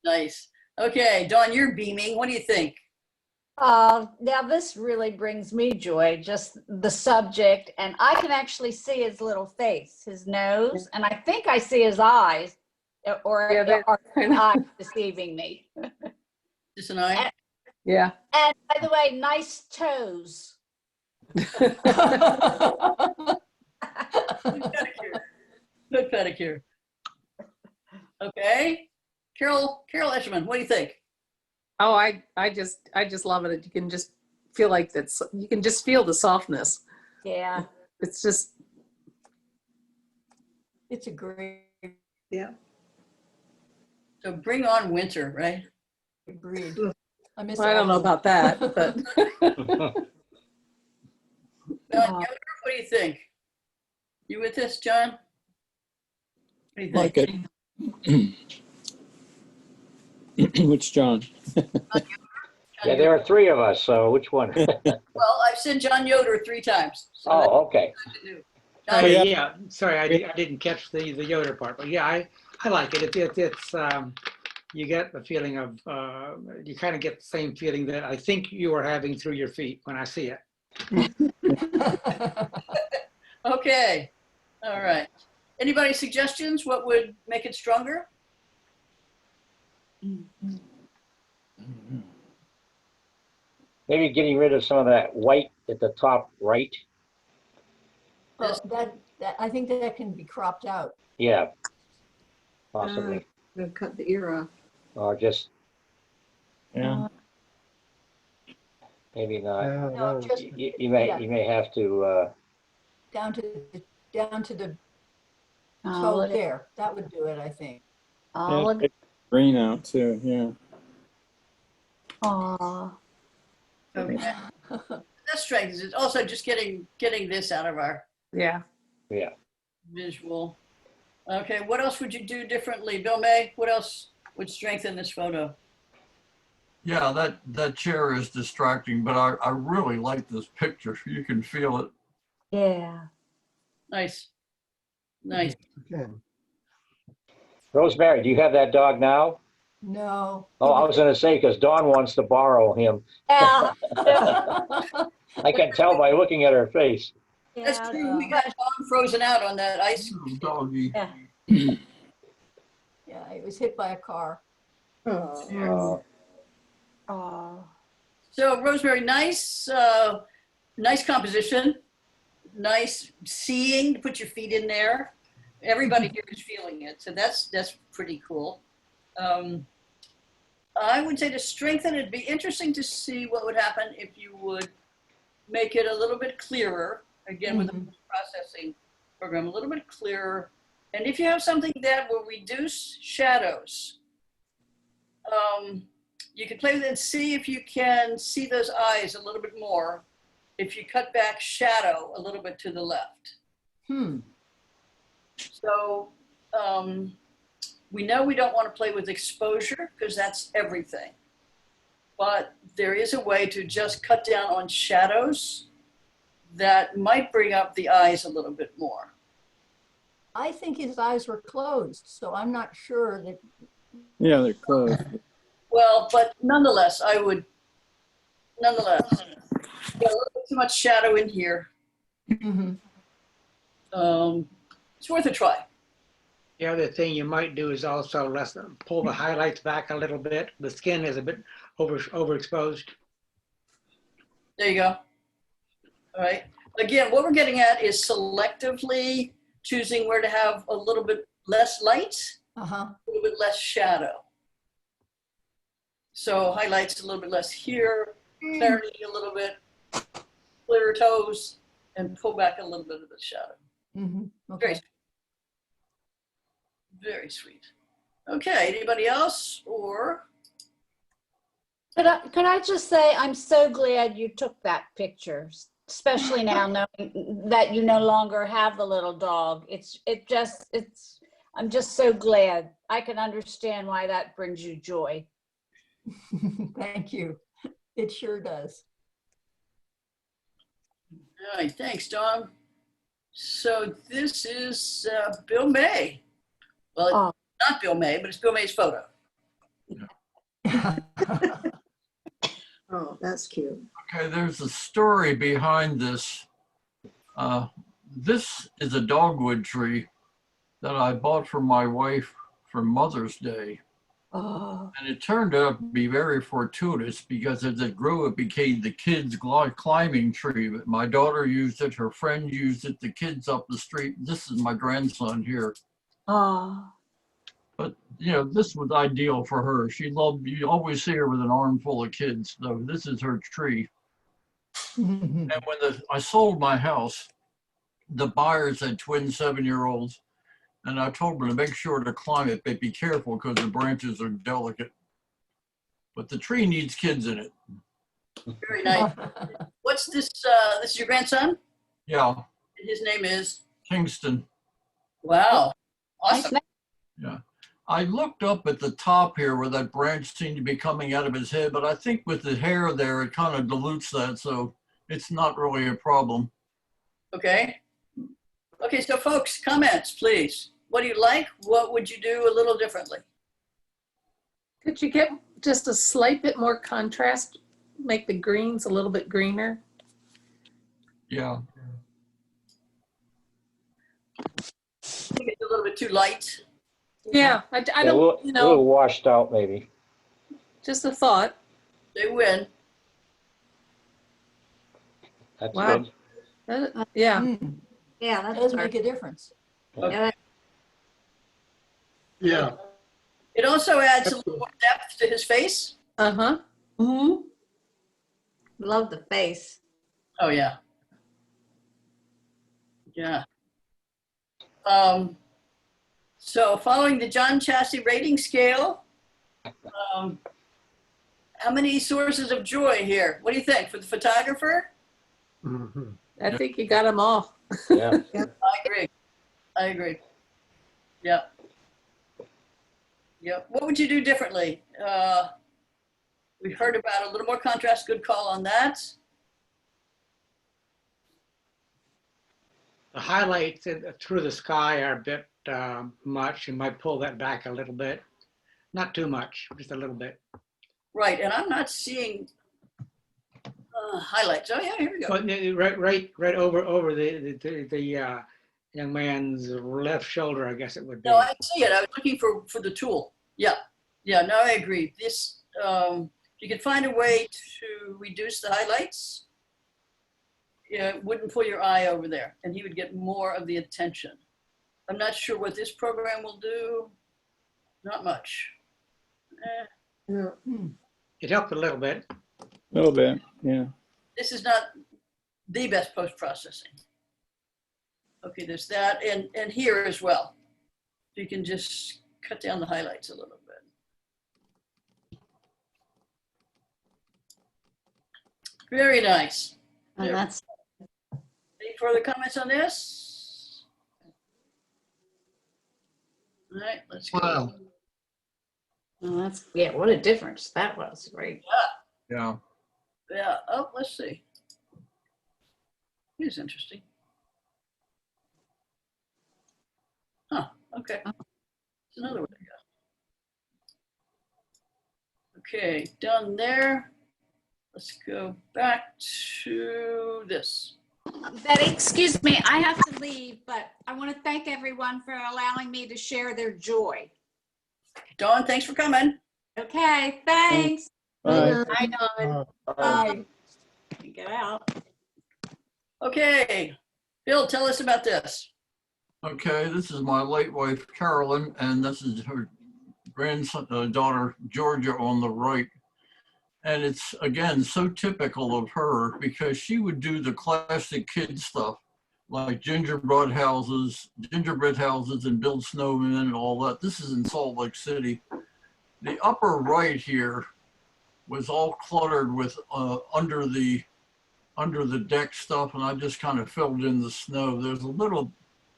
nice. Okay, Dawn, you're beaming. What do you think? Now this really brings me joy, just the subject, and I can actually see his little face, his nose, and I think I see his eyes, or Yeah, they're- are his eyes deceiving me? Just an eye? Yeah. And by the way, nice toes. Good pedicure. Good pedicure. Okay. Carol Escherman, what do you think? Oh, I just love it. You can just feel like that's, you can just feel the softness. Yeah. It's just, It's a great So bring on winter, right? breed. I miss I don't know all of them. about that, but John Yoder, what do you think? You with this, John? What do you think? Like it. Which John? Yeah, there are three of us, so which one? Well, I've said John Yoder 3 times. So that's Oh, okay. what to do. Oh, John, yeah. yeah, sorry, I didn't catch the Yoder part, but yeah, I like it. It's, you get the feeling of, you kind of get the same feeling that I think you are having through your feet when I see it. okay. All right. Anybody suggestions? What would make it stronger? Maybe getting rid of some of that white at the top right. Well, I think that can be cropped out. Yeah, possibly. Gonna cut the ear off. Or just Yeah. maybe not. Yeah, No, that just You may have to, down to the Oh, toe look at- there. That would do it, I think. oh, look. It's green out too, yeah. Aw. Okay. That strengthens it. Also, just getting this out of our yeah. yeah. visual. Okay, what else would you do differently? Bill May, what else would strengthen this photo? Yeah, that chair is distracting, but I really like this picture. You can feel it. Yeah. Nice. Nice. okay. Rosemary, do you have that dog now? No. Oh, I was going to say, because Dawn wants to borrow him. Yeah. I can tell by looking at her face. That's Yeah. true. We got Tom frozen out on that ice. Doggy. Yeah. Yeah, it was hit by a car. Oh. Aw. So Rosemary, nice, nice composition. Nice seeing, to put your feet in there. Everybody here is feeling it. So that's pretty cool. I would say to strengthen, it'd be interesting to see what would happen if you would make it a little bit clearer, again, with the processing program, a little bit clearer. And if you have something that will reduce shadows, you can play with it and see if you can see those eyes a little bit more if you cut back shadow a little bit to the left. So we know we don't want to play with exposure because that's everything. But there is a way to just cut down on shadows that might bring up the eyes a little bit more. I think his eyes were closed, so I'm not sure that. Yeah, they're closed. Well, but nonetheless, I would, get a little bit too much shadow in here. It's worth a try. The other thing you might do is also pull the highlights back a little bit. The skin is a bit overexposed. There you go. All right. Again, what we're getting at is selectively choosing where to have a little bit less light, a little bit less shadow. So highlights a little bit less here, clarity a little bit, clearer toes, and pull back a little bit of the shadow. Very sweet. Very sweet. Okay, anybody else or? Could I just say, I'm so glad you took that picture. especially now knowing that you no longer have the little dog. I'm just so glad. I can understand why that brings you joy. Thank you. It sure does. All right, thanks, Dawn. So this is Bill May. Well, it's not Bill May, but it's Bill May's photo. Oh, that's cute. Okay, there's a story behind this. This is a dogwood tree that I bought for my wife for Mother's Day. Oh. And it turned out to be very fortuitous because as it grew, it became the kids' climbing tree. But my daughter used it, her friend used it, the kids up the street. This is my grandson here. Oh. But, you know, this was ideal for her. She loved, you always see her with an armful of kids. So this is her tree. And when I sold my house, the buyers had twin 7-year-olds. And I told them to make sure to climb it, but be careful because the branches are delicate. But the tree needs kids in it. Very nice. What's this? This is your grandson? Yeah. His name is? Kingston. Wow. Awesome. Yeah. I looked up at the top here where that branch seemed to be coming out of his head, but I think with the hair there, it kind of dilutes that. So it's not really a problem. Okay. Okay, so folks, comments, please. What do you like? What would you do a little differently? Could you get just a slight bit more contrast? Make the greens a little bit greener? Yeah. I think it's a little bit too light. Yeah, I don't, you A little know, washed out, maybe. just a thought. They win. That's Wow. good. Yeah. Yeah, That does make a difference. Okay. Yeah. It also adds a little more depth to his face. Uh-huh. Mm-hmm. Love the face. Oh, yeah. Yeah. So following the John Chassie rating scale, how many sources of joy here? What do you think for the photographer? Mhm. I think you got them all. Yeah. I agree. I agree. Yeah. Yeah. What would you do differently? We heard about a little more contrast. Good call on that. The highlights through the sky are a bit much. You might pull that back a little bit. Not too much, just a little bit. Right. And I'm not seeing highlights. Oh, yeah, here we go. But right over the young man's left shoulder, I guess it would be. No, I see it. I was looking for the tool. Yeah. Yeah, no, I agree. This, you could find a way to reduce the highlights. Yeah, it wouldn't pull your eye over there and he would get more of the attention. I'm not sure what this program will do. Not much. It helped a little bit. A little bit, yeah. This is not the best post-processing. Okay, there's that and here as well. You can just cut down the highlights a little bit. Very nice. And that's Any further comments on this? All right, let's go. Wow. yeah, what a difference that was. Great. Yeah. Yeah. Oh, let's see. Here's interesting. Huh. Okay. It's another way to go. Okay, done there. Let's go back to this. Betty, excuse me, I have to leave, but I want to thank everyone for allowing me to share their joy. Dawn, thanks for coming. Okay, thanks. Bye. Bye, Dawn. Bye. Get out. Okay, Bill, tell us about this. Okay, this is my late wife, Carolyn, and this is her daughter, Georgia, on the right. And it's, again, so typical of her because she would do the classic kid stuff like gingerbread houses and build snowmen and all that. This is in Salt Lake City. The upper right here was all cluttered with under the under the deck stuff, and I just kind of filled in the snow.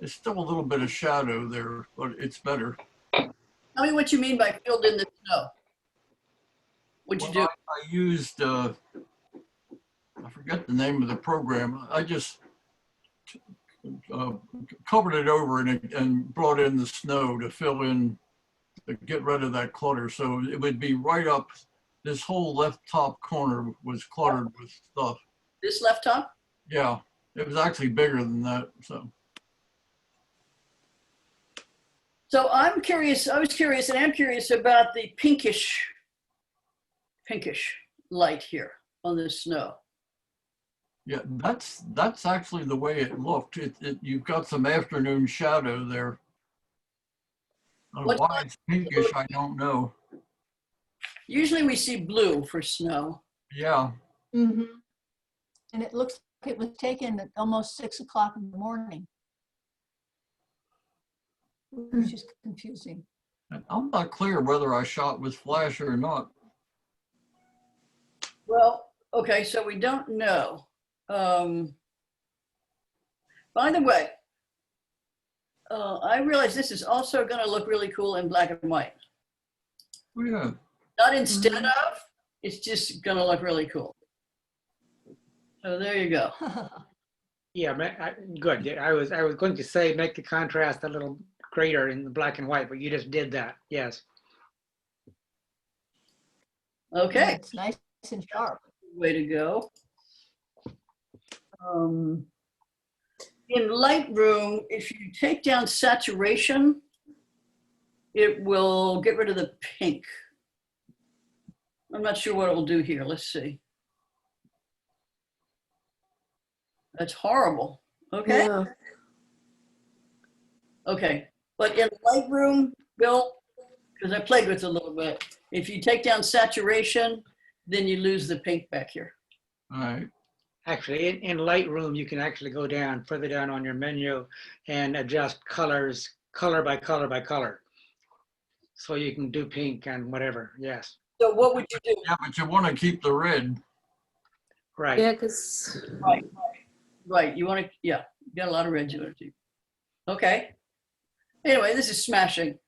It's still a little bit of shadow there, but it's better. Tell me what you mean by filled in the snow. What'd you do? I used, I forget the name of the program. I just covered it over and brought in the snow to fill in, to get rid of that clutter. So it would be right up, this whole left top corner was cluttered with stuff. This left top? Yeah, it was actually bigger than that, so. So I'm curious, I was curious, and I'm curious about the pinkish light here on the snow. Yeah, that's actually the way it looked. You've got some afternoon shadow there. Why it's pinkish, I don't know. Usually we see blue for snow. Yeah. Mm-hmm. And it looks like it was taken at almost 6 o'clock in the morning, which is confusing. And I'm not clear whether I shot with flash or not. Well, okay, so we don't know. By the way, I realize this is also going to look really cool in black and white. Oh, yeah. Not instead of, it's just going to look really cool. So there you go. Yeah, good. I was going to say make the contrast a little greater in the black and white, but you just did that. Yes. Okay. It's nice and sharp. Way to go. In Lightroom, if you take down saturation, it will get rid of the pink. I'm not sure what it will do here. Let's see. That's horrible. Okay. Yeah. Okay. But in Lightroom, Bill, because I played with it a little bit, if you take down saturation, then you lose the pink back here. All right. Actually, in Lightroom, you can actually go down further down on your menu and adjust colors, color by color by color. So you can do pink and whatever. Yes. So what would you do? Yeah, but you want to keep the red. Right. Yeah, because. Right. You want to, yeah, you got a lot of red to it. Okay. Anyway, this is smashing.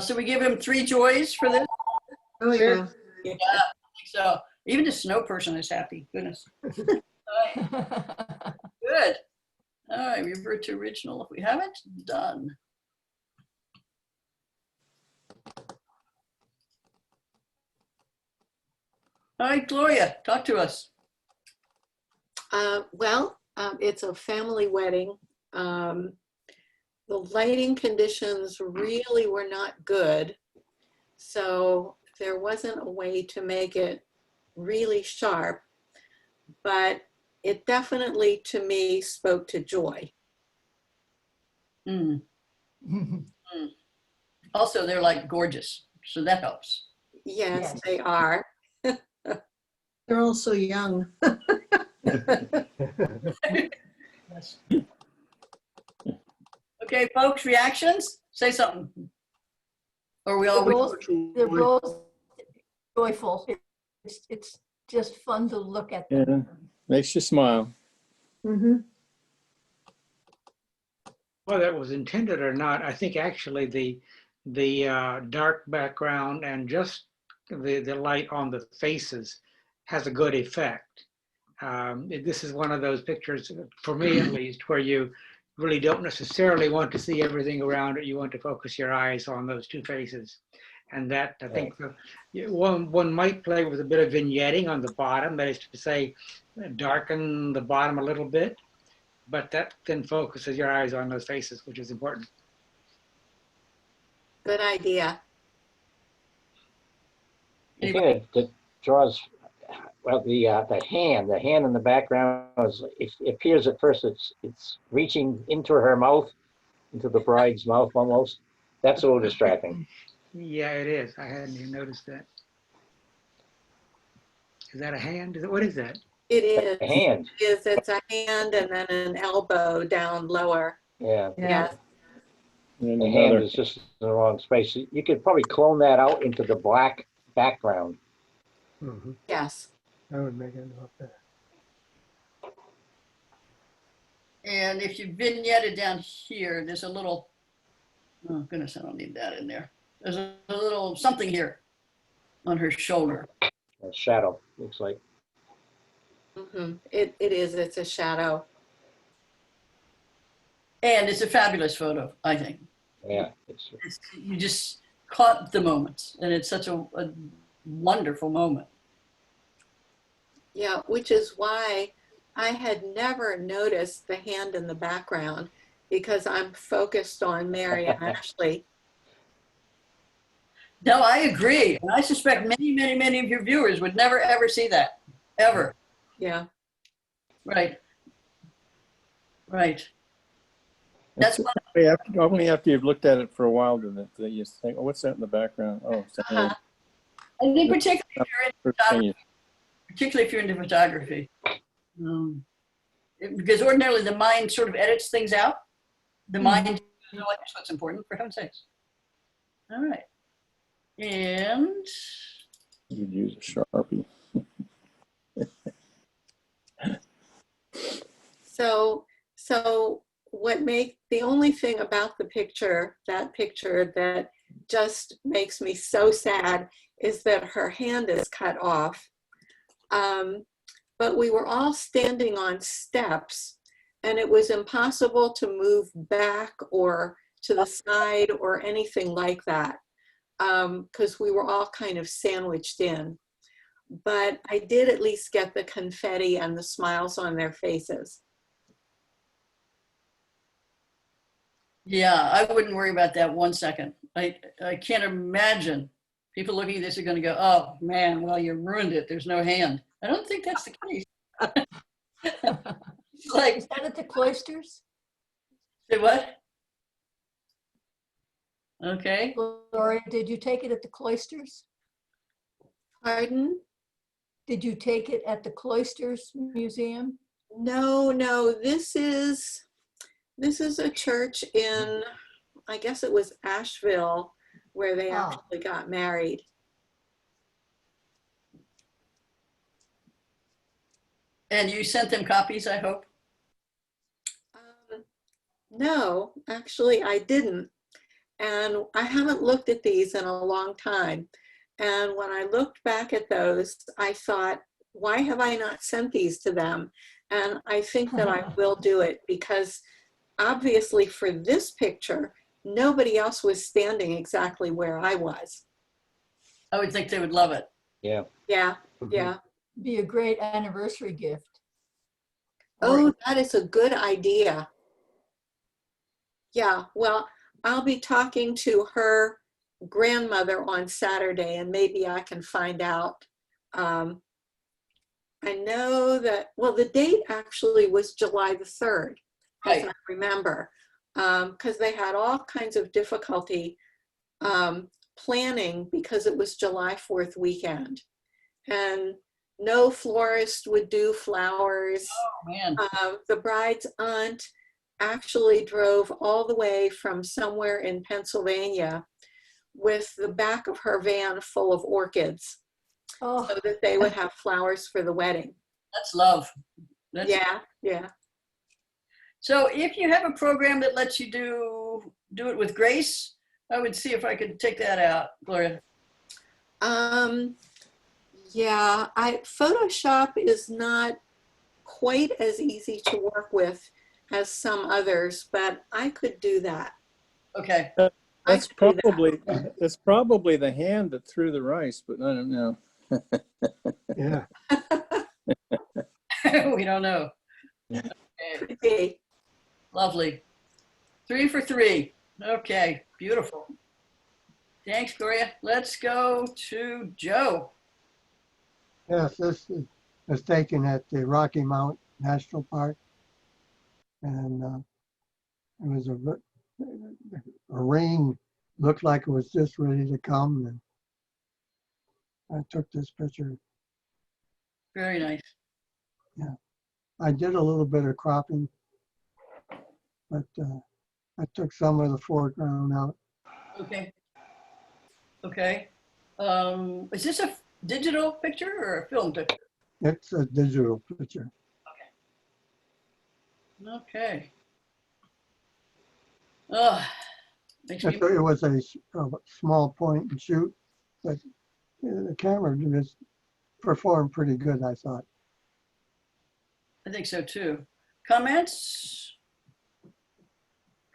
So we give him 3 joys for this. Oh, yeah. Yeah, I think so even the snow person is happy. Goodness. All right. Good. All right, revert to original if we haven't. Done. All right, Gloria, talk to us. It's a family wedding. The lighting conditions really were not good. So there wasn't a way to make it really sharp, but it definitely, to me, spoke to joy. Mm. Also, they're like gorgeous, so that helps. Yes, they are. They're also young. Okay, folks, reactions? Say something. Or we all They're both joyful. It's just fun to look at them. Yeah, makes you smile. Mm-hmm. Whether it was intended or not, I think actually the dark background and just the light on the faces has a good effect. This is one of those pictures, for me at least, where you really don't necessarily want to see everything around it. You want to focus your eyes on those 2 faces. And that, I think, one might play with a bit of vignetting on the bottom, that is to say, darken the bottom a little bit, but that then focuses your eyes on those faces, which is important. Good idea. I think it draws, well, the hand in the background is, it appears at first it's reaching into her mouth, into the bride's mouth almost. That's a little distracting. Yeah, it is. I hadn't even noticed that. Is that a hand? What is that? It is. A hand. It's a hand and then an elbow down lower. Yeah. Yes. And The hand is just in the wrong space. You could probably clone that out into the black background. Yes. That would make it look better. And if you vignetted down here, there's a little, oh goodness, I don't need that in there. There's a little something here on her shoulder. A shadow, looks like. It is, it's a shadow. And it's a fabulous photo, I think. Yeah. You just caught the moments, and it's such a wonderful moment. Yeah, which is why I had never noticed the hand in the background, because I'm focused on Mary and Ashley. No, I agree. And I suspect many, many, many of your viewers would never, ever see that, ever. Yeah. Right. Right. That's only after you've looked at it for a while that you think, oh, what's that in the background? Oh, it's a hand. I think particularly if you're into photography. Because ordinarily the mind sort of edits things out. The mind, you know, that's what's important, for heaven's sakes. All right. And You'd use a Sharpie. So what the only thing about that picture that just makes me so sad is that her hand is cut off. But we were all standing on steps, and it was impossible to move back or to the side or anything like that, because we were all kind of sandwiched in. But I did at least get the confetti and the smiles on their faces. yeah, I wouldn't worry about that 1 second. I can't imagine people looking at this are going to go, oh man, well, you ruined it. There's no hand. I don't think that's the case. Like, is that at the cloisters? Say what? Okay. Gloria, did you take it at the cloisters? Pardon? Did you take it at the Cloisters Museum? No, this is a church in, I guess it was Asheville, where they actually got married. And you sent them copies, I hope? No, actually I didn't. And I haven't looked at these in a long time. And when I looked back at those, I thought, why have I not sent these to them? And I think that I will do it, because obviously for this picture, nobody else was standing exactly where I was. I would think they would love it. Yeah. Yeah, yeah. Be a great anniversary gift. Oh, that is a good idea. Yeah, well, I'll be talking to her grandmother on Saturday, and maybe I can find out. I know that, well, the date actually was July the 3rd, as I remember, because they had all kinds of difficulty planning, because it was July 4th weekend. And no florist would do flowers. Oh, man. The bride's aunt actually drove all the way from somewhere in Pennsylvania with the back of her van full of orchids, so that they would have flowers for the wedding. That's love. That's yeah. So if you have a program that lets you do it with grace, I would see if I could take that out, Gloria. Yeah, Photoshop is not quite as easy to work with as some others, but I could do that. Okay. That's probably the hand that threw the rice, but I don't know. Yeah. We don't know. Okay. Lovely. 3 for 3. Okay, beautiful. Thanks, Gloria. Let's go to Joe. Yes, this was taken at the Rocky Mount National Park. And it was a rain, looked like it was just ready to come. And I took this picture. Very nice. Yeah. I did a little bit of cropping, but I took some of the foreground out. Okay. Okay. Is this a digital picture or a film picture? It's a digital picture. Okay. Oh, makes me, It was a small point and shoot, but the camera just performed pretty good, I thought. I think so too. Comments?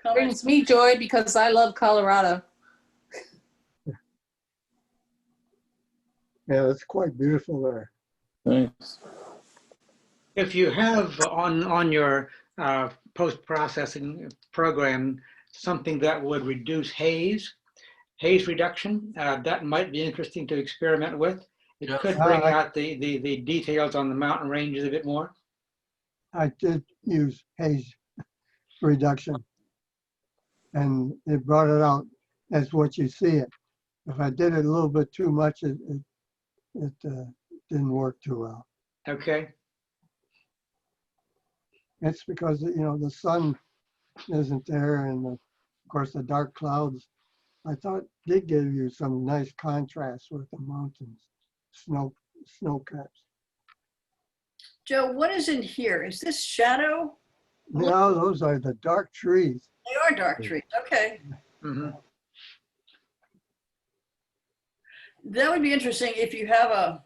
Comments? Brings me joy because I love Colorado. Yeah, it's quite beautiful there. Thanks. If you have on your post-processing program something that would reduce haze reduction, that might be interesting to experiment with. It Yeah. could bring out the details on the mountain ranges a bit more. I did use haze reduction, and it brought it out as what you see it. If I did it a little bit too much, it didn't work too well. Okay. It's because, the sun isn't there, and of course the dark clouds, I thought did give you some nice contrast with the mountains, snow caps. Joe, what is in here? Is this shadow? No, those are the dark trees. They are dark trees. Okay. Mm-hmm. That would be interesting if you have a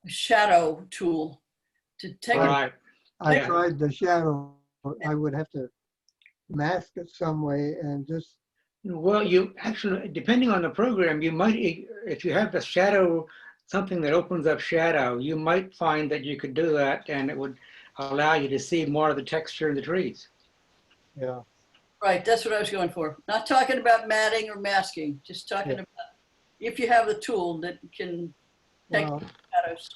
shadow tool to take All right. I Yeah. tried the shadow. I would have to mask it some way and just, Well, you actually, depending on the program, you might, if you have the shadow, something that opens up shadow, you might find that you could do that and it would allow you to see more of the texture in the trees. yeah. Right, that's what I was going for. Not talking about matting or masking, just talking Yeah. about if you have the tool that can take Well, shadows.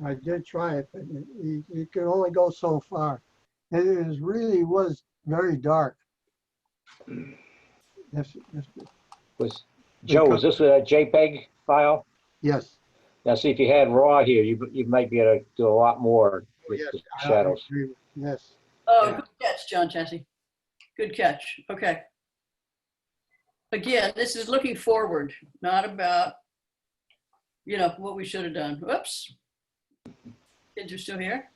I did try it, but you could only go so far. Really was very dark. Yes, Joe, is this a JPEG file? yes. Now, see, if you had RAW here, you might be able to do a lot more with Yes, the I shadows. agree. Yes. Oh, Yeah. good catch, John Chassie. Good catch. Okay. Again, this is looking forward, not about, what we should have done. Whoops. Kids are still here.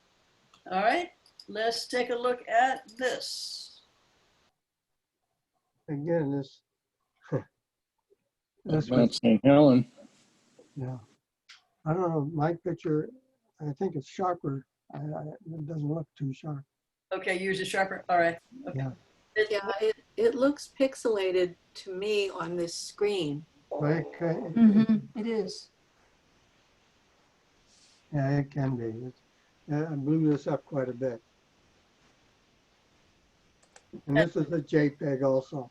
All right, let's take a look at this. Again, this Mount was, St. Helen. yeah. I don't know, my picture, I think it's sharper. It doesn't look too sharp. Okay, use a sharper. All right. Okay. Yeah. Yeah, it looks pixelated to me on this screen. But It is. yeah, it can be. I blew this up quite a bit. And this is a JPEG also.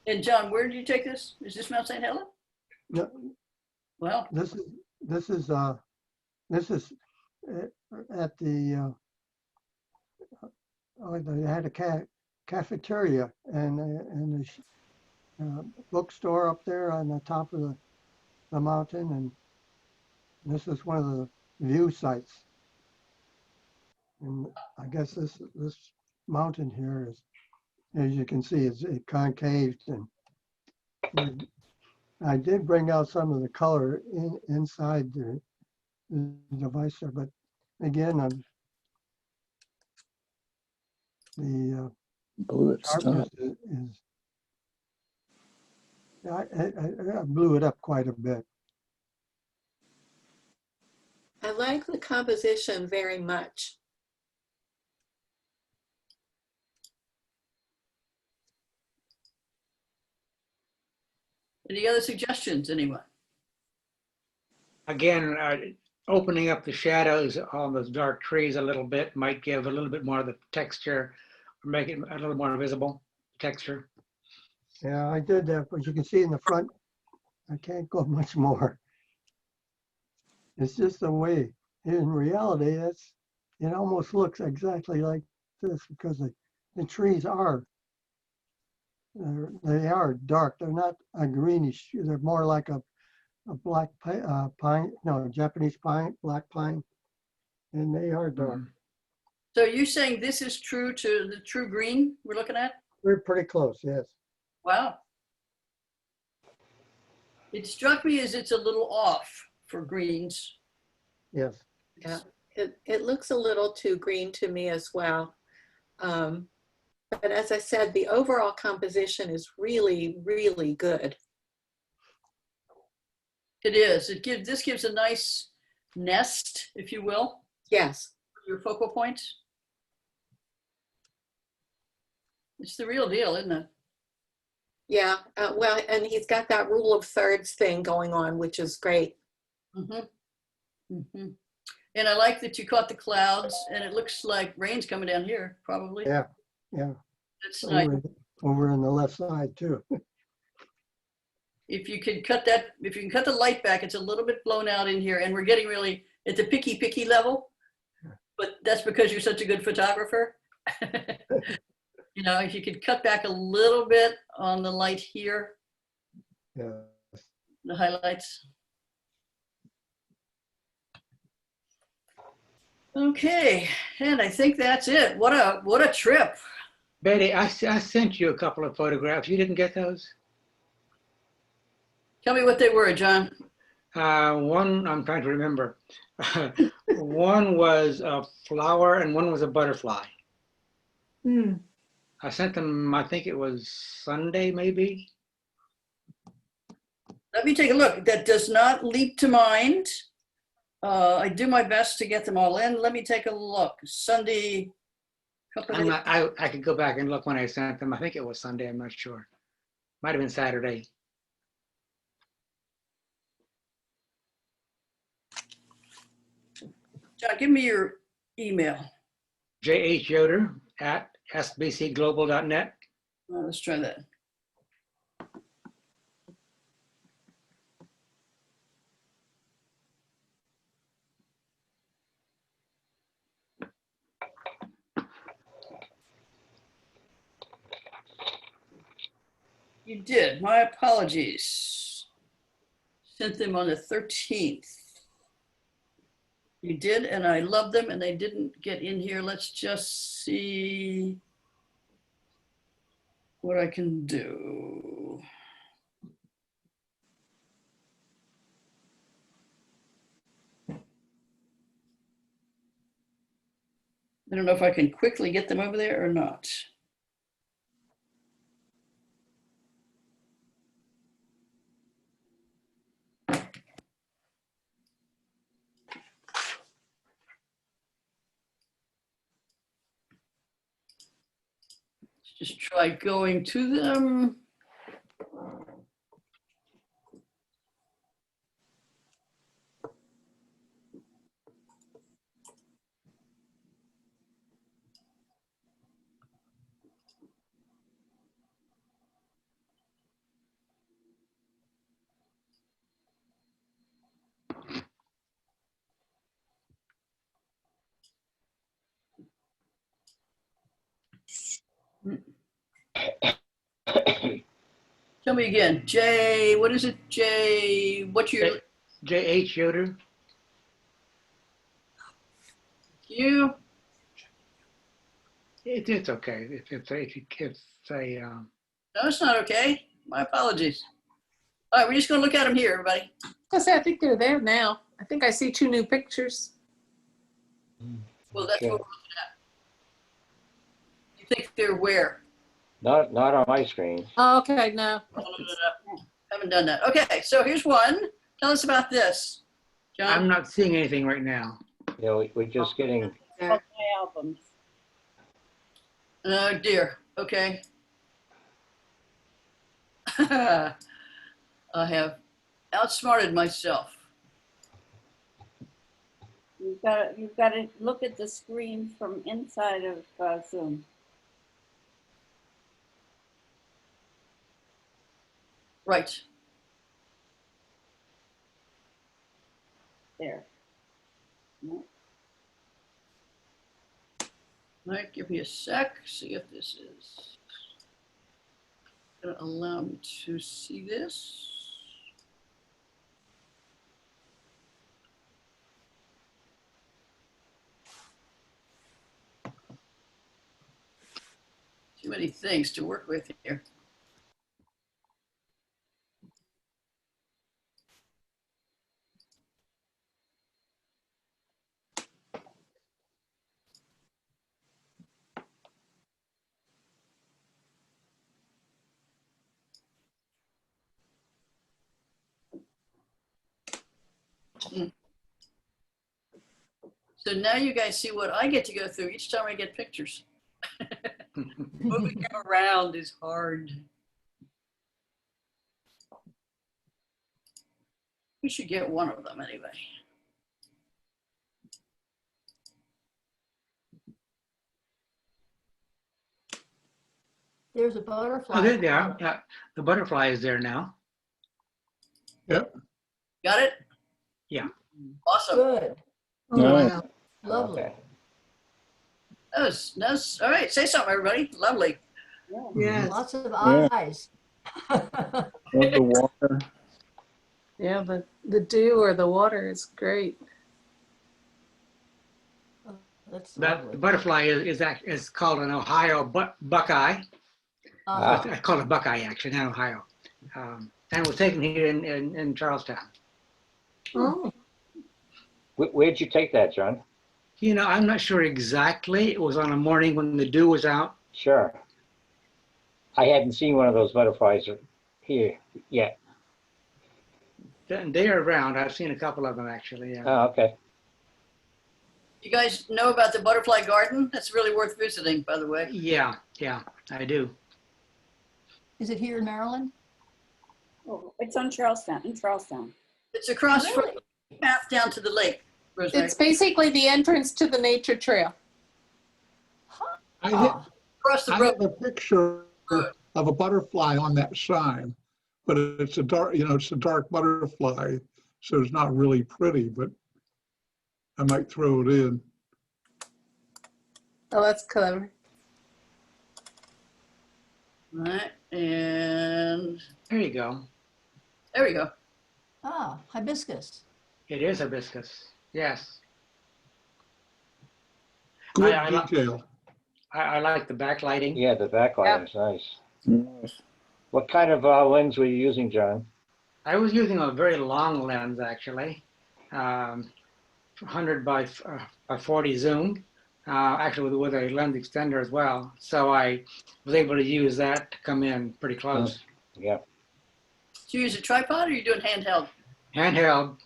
And John, where did you take this? Is this Mount St. Helen? No, Well, this is at the they had a cafeteria and a bookstore up there on the top of the mountain, and this is one of the view sites. And I guess this mountain here is, as you can see, it's concaved, and I did bring out some of the color inside the device there, but again, the Blew its sharpness top. is I blew it up quite a bit. I like the composition very much. any other suggestions, anyone? Again, opening up the shadows on those dark trees a little bit might give a little bit more of the texture, or make it a little more visible texture. Yeah, I did that, but you can see in the front, I can't go much more. It's just the way. In reality, it almost looks exactly like this because the trees are they are dark. They're not a greenish. They're more like a black pine, no, Japanese pine, black pine, and they are dark. So you're saying this is true to the true green we're looking at? We're pretty close, yes. Wow. It struck me as it's a little off for greens. Yes. Yeah, it looks a little too green to me as well. But as I said, the overall composition is really, really good. It is. This gives a nice nest, if you will. Yes. For your focal points. It's the real deal, isn't it? Yeah. Well, and he's got that rule of thirds thing going on, which is great. Mm-hmm. Mm-hmm. And I like that you caught the clouds, and it looks like rain's coming down here, probably. Yeah, yeah. That's nice. Over on the left side too. If you can cut the light back, it's a little bit blown out in here, and we're getting really at the picky level. But that's because you're such a good photographer. You know, if you could cut back a little bit on the light here, Yeah. the highlights. Okay, and I think that's it. What a trip. Betty, I sent you a couple of photographs. You didn't get those? Tell me what they were, John. One, I'm trying to remember. One was a flower and one was a butterfly. I sent them, I think it was Sunday, maybe. Let me take a look. That does not leap to mind. I do my best to get them all in. Let me take a look. Sunday. I could go back and look when I sent them. I think it was Sunday, I'm not sure. Might have been Saturday. John, give me your email. jhyoder@sbcglobal.net. Let's try that. You did. My apologies. Sent them on the 13th. You did, and I love them, and they didn't get in here. Let's just see what I can do. I don't know if I can quickly get them over there or not. Just try going to them. Tell me again, Jay, what is it, Jay? What's your... J.H. Yoder. You? It's okay. It's a No, it's not okay. My apologies. All right, we're just gonna look at them here, everybody. I think they're there now. I think I see 2 new pictures. Well, that's what we're looking at. You think they're where? Not on my screen. Oh, okay, no. Haven't done that. Okay, so here's one. Tell us about this, John. I'm not seeing anything right now. You know, we're just getting. My albums. Oh dear. Okay. I have outsmarted myself. You've got to look at the screen from inside of Zoom. Right. There. No. All right, give me a sec, see if this is gonna allow me to see this. Too many things to work with here. So now you guys see what I get to go through each time I get pictures. Moving them around is hard. We should get one of them anyway. There's a butterfly. Oh, there they are. Yeah, the butterfly is there now. Yep. Got it? Yeah. Awesome. Good. Oh, Nice. wow. Lovely. Okay. That's all right. Say something, everybody. Lovely. Yes. Lots of Yeah. eyes. Love the water. Yeah, the dew or the water is great. That's That lovely. butterfly is called an Ohio buckeye. Uh-huh. I call it buckeye actually, not Ohio. And it was taken here in Charlestown. Oh, Where'd you take that, John? You know, I'm not sure exactly. It was on a morning when the dew was out. Sure. I hadn't seen one of those butterflies here yet. They are around. I've seen a couple of them actually. Yeah. Oh, okay. You guys know about the butterfly garden? That's really worth visiting, by the way. Yeah, I do. Is it here in Maryland? Oh, it's on Charlestown, in Charlestown. It's across Really? from the path down to the lake. Rosemary. It's basically the entrance to the nature trail. I Oh, Across the I road. have a picture of a butterfly on that sign, but it's a dark, it's a dark butterfly, so it's not really pretty, but I might throw it in. Oh, that's clever. All right, and There you go. there we go. ah, hibiscus. It is hibiscus. Yes. Good I like- detail. I like the backlighting. Yeah, the backlight Yeah. is nice. Nice. What kind of lens were you using, John? I was using a very long lens actually, 100 by 40 zoom, actually with a lens extender as well. So I was able to use that to come in pretty close. Yeah. Do you use a tripod or are you doing handheld? Handheld,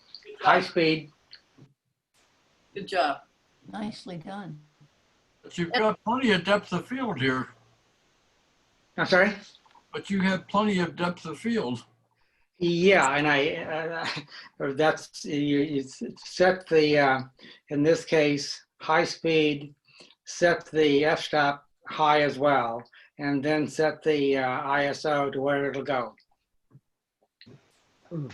high speed. Good job. Nicely done. But you've got plenty of depth of field here, I'm sorry? but you have plenty of depth of field. Yeah, and that's, you set the, in this case, high speed, set the f-stop high as well, and then set the ISO to where it'll go. You're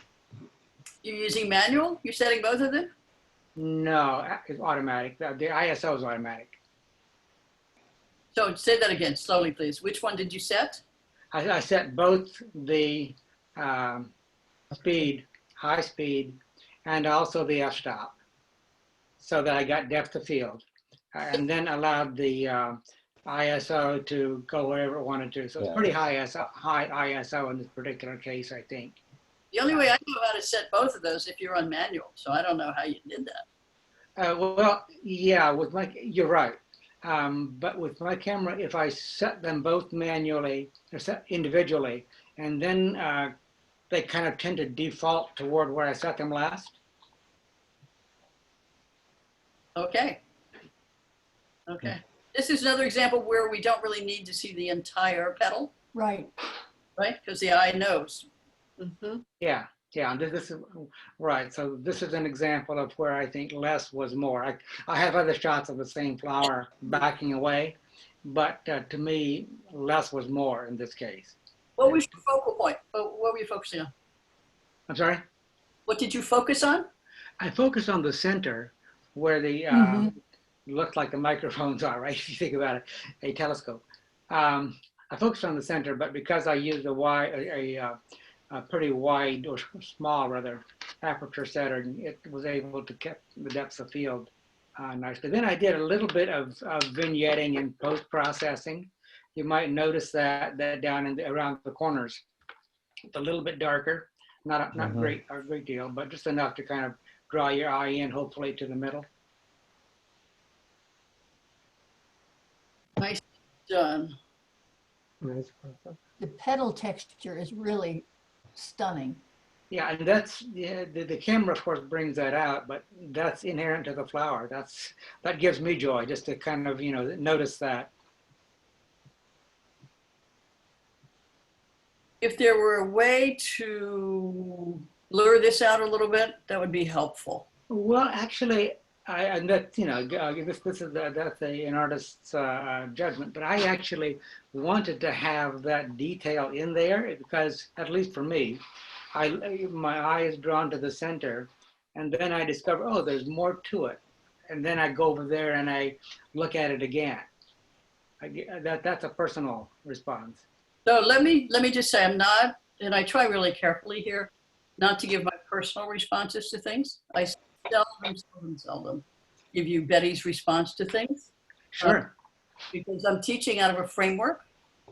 using manual? You're setting both of them? No, it's automatic. The ISO is automatic. So say that again, slowly, please. Which one did you set? I set both the speed, high speed, and also the f-stop, so that I got depth of field, and then allowed the ISO to go wherever it wanted to. So it's pretty high ISO in this particular case, I think. The only way I know how to set both of those if you're on manual, so I don't know how you did that. Well, yeah, you're right. But with my camera, if I set them both manually, or set individually, and then they kind of tend to default toward where I set them last. Okay. Okay. This is another example where we don't really need to see the entire petal, Right. right? Because the eye knows. Mm-hmm. Yeah, and this is right. So this is an example of where I think less was more. I have other shots of the same flower backing away, but to me, less was more in this case. What was your focal point? What were you focusing on? I'm sorry? What did you focus on? I focused on the center where the looks like the microphones are, right? If you think about it, a telescope. I focused on the center, but because I used a pretty wide, or small rather, aperture setter, it was able to keep the depth of field nicely. Then I did a little bit of vignetting and post-processing. You might notice that down around the corners, it's a little bit darker, not a great deal, but just enough to kind of draw your eye in, hopefully, to the middle. Nice done. Nice. The petal texture is really stunning. Yeah, and that's, yeah, the camera of course brings that out, but that's inherent to the flower. That gives me joy just to kind of, notice that. If there were a way to blur this out a little bit, that would be helpful. Well, actually, and that, this is that's an artist's judgment, but I actually wanted to have that detail in there because, at least for me, my eye is drawn to the center, and then I discover, oh, there's more to it, and then I go over there and I look at it again. That's a personal response. So let me just say, I'm not, and I try really carefully here, not to give my personal responses to things. I seldom give you Betty's response to things. Sure. Because I'm teaching out of a framework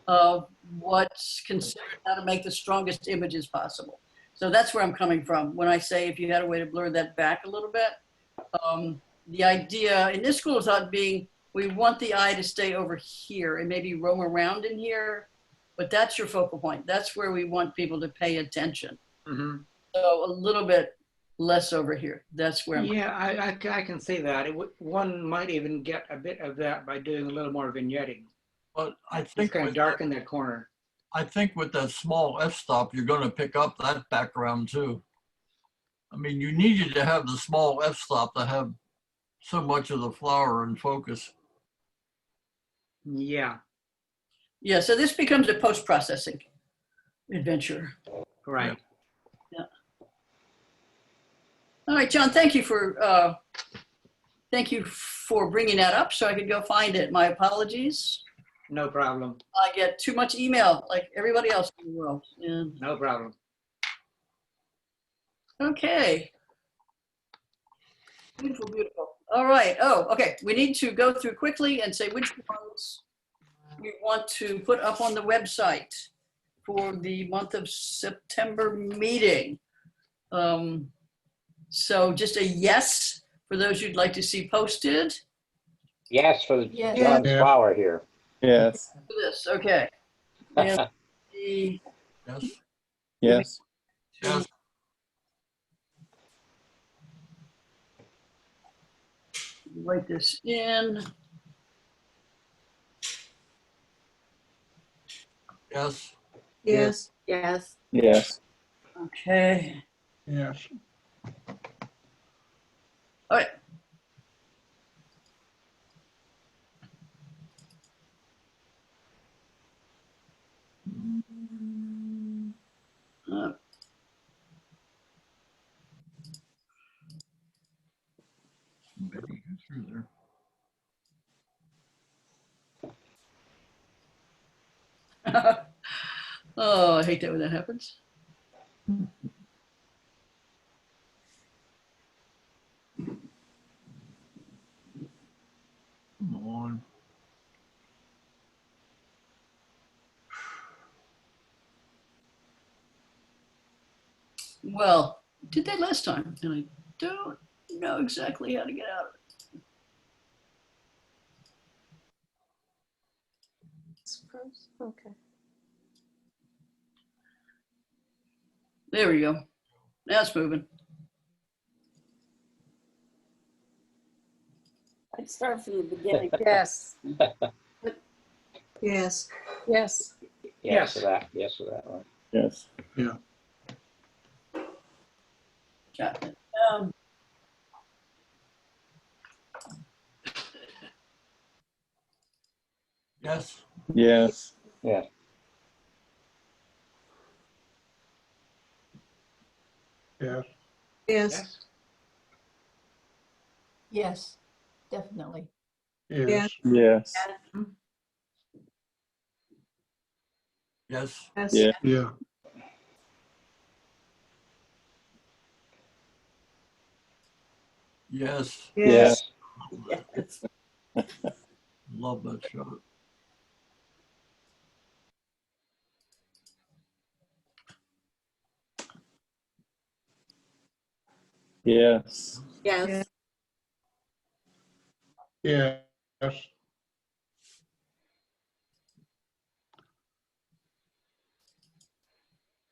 of what's considered how to make the strongest images possible. So that's where I'm coming from when I say if you had a way to blur that back a little bit. The idea in this school of thought being we want the eye to stay over here and maybe roam around in here, but that's your focal point. That's where we want people to pay attention. Mm-hmm. So a little bit less over here. That's where I'm Yeah, I can see that. One might even get a bit of that by doing a little more vignetting. But I Just think kind of darken that corner. I think with that small f-stop, you're going to pick up that background too. I mean, you needed to have the small f-stop to have so much of the flower in focus. Yeah. Yeah, so this becomes a post-processing adventure. Right. Yeah. All right, John, thank you for bringing that up so I could go find it. My apologies. No problem. I get too much email like everybody else in the world. And No problem. okay. Beautiful, beautiful. All right. Oh, okay. We need to go through quickly and say which ones we want to put up on the website for the month of September meeting. So just a yes for those you'd like to see posted. Yes, for the Yes. John's Yeah. flower here. Yes, For this, okay. And the Yes. yes, Yes. write this in. Yes. Yes. Yes. yes. Okay. Yes. All right. Maybe go through there. Oh, I hate that when that happens. Come on. Well, did that last time, and I don't know exactly how to get out of it. Okay. There we go. Now it's moving. I'd start from the beginning. Yes, Yes. yes. Yes to that. Yes to that one. Yes. Got it. Yes. Yes. Yeah. Yes. Yes. Yes, definitely. Yes. Yes. Yes. Yes. Yeah. Yeah. Yes. Yes. Yes. Love that shot. Yes. Yes. Yes.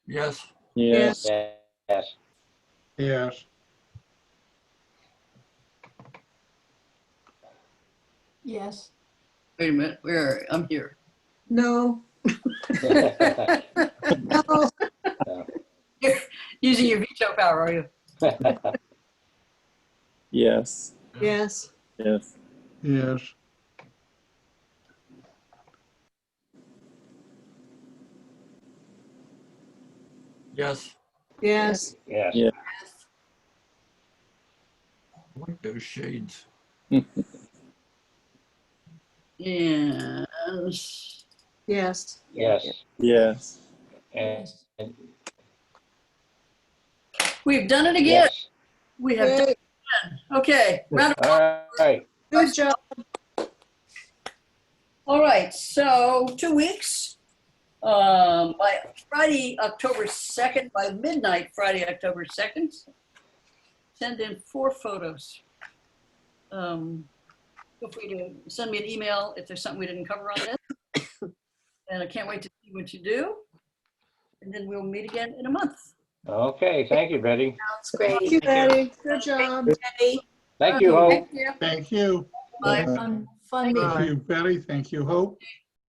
Yes. Yes. Yeah. Yes. Yes. Yes. Wait a minute, I'm here. No, Yeah. no, You're using your veto power, are you? Yes, yes, yes. Yes. Yes, yes, Yes. Yeah. I like those shades. Yes. yes. Yes. Yes. And Yes. We've done it again. yes. We have done Yay, it again. Okay, round of All right. good job. All right, so 2 weeks. By Friday, October 2nd, by midnight, Friday, October 2nd, send in 4 photos. Feel free to send me an email if there's something we didn't cover on this. And I can't wait to see what you do. And then we'll meet again in a month. Okay. Thank you, Betty. Sounds great. Thank you, Betty. Good job. Betty. Thank you, Hope. Thank you. Thank you. Bye. Fun Thank meeting. you, Betty. Thank you, Hope.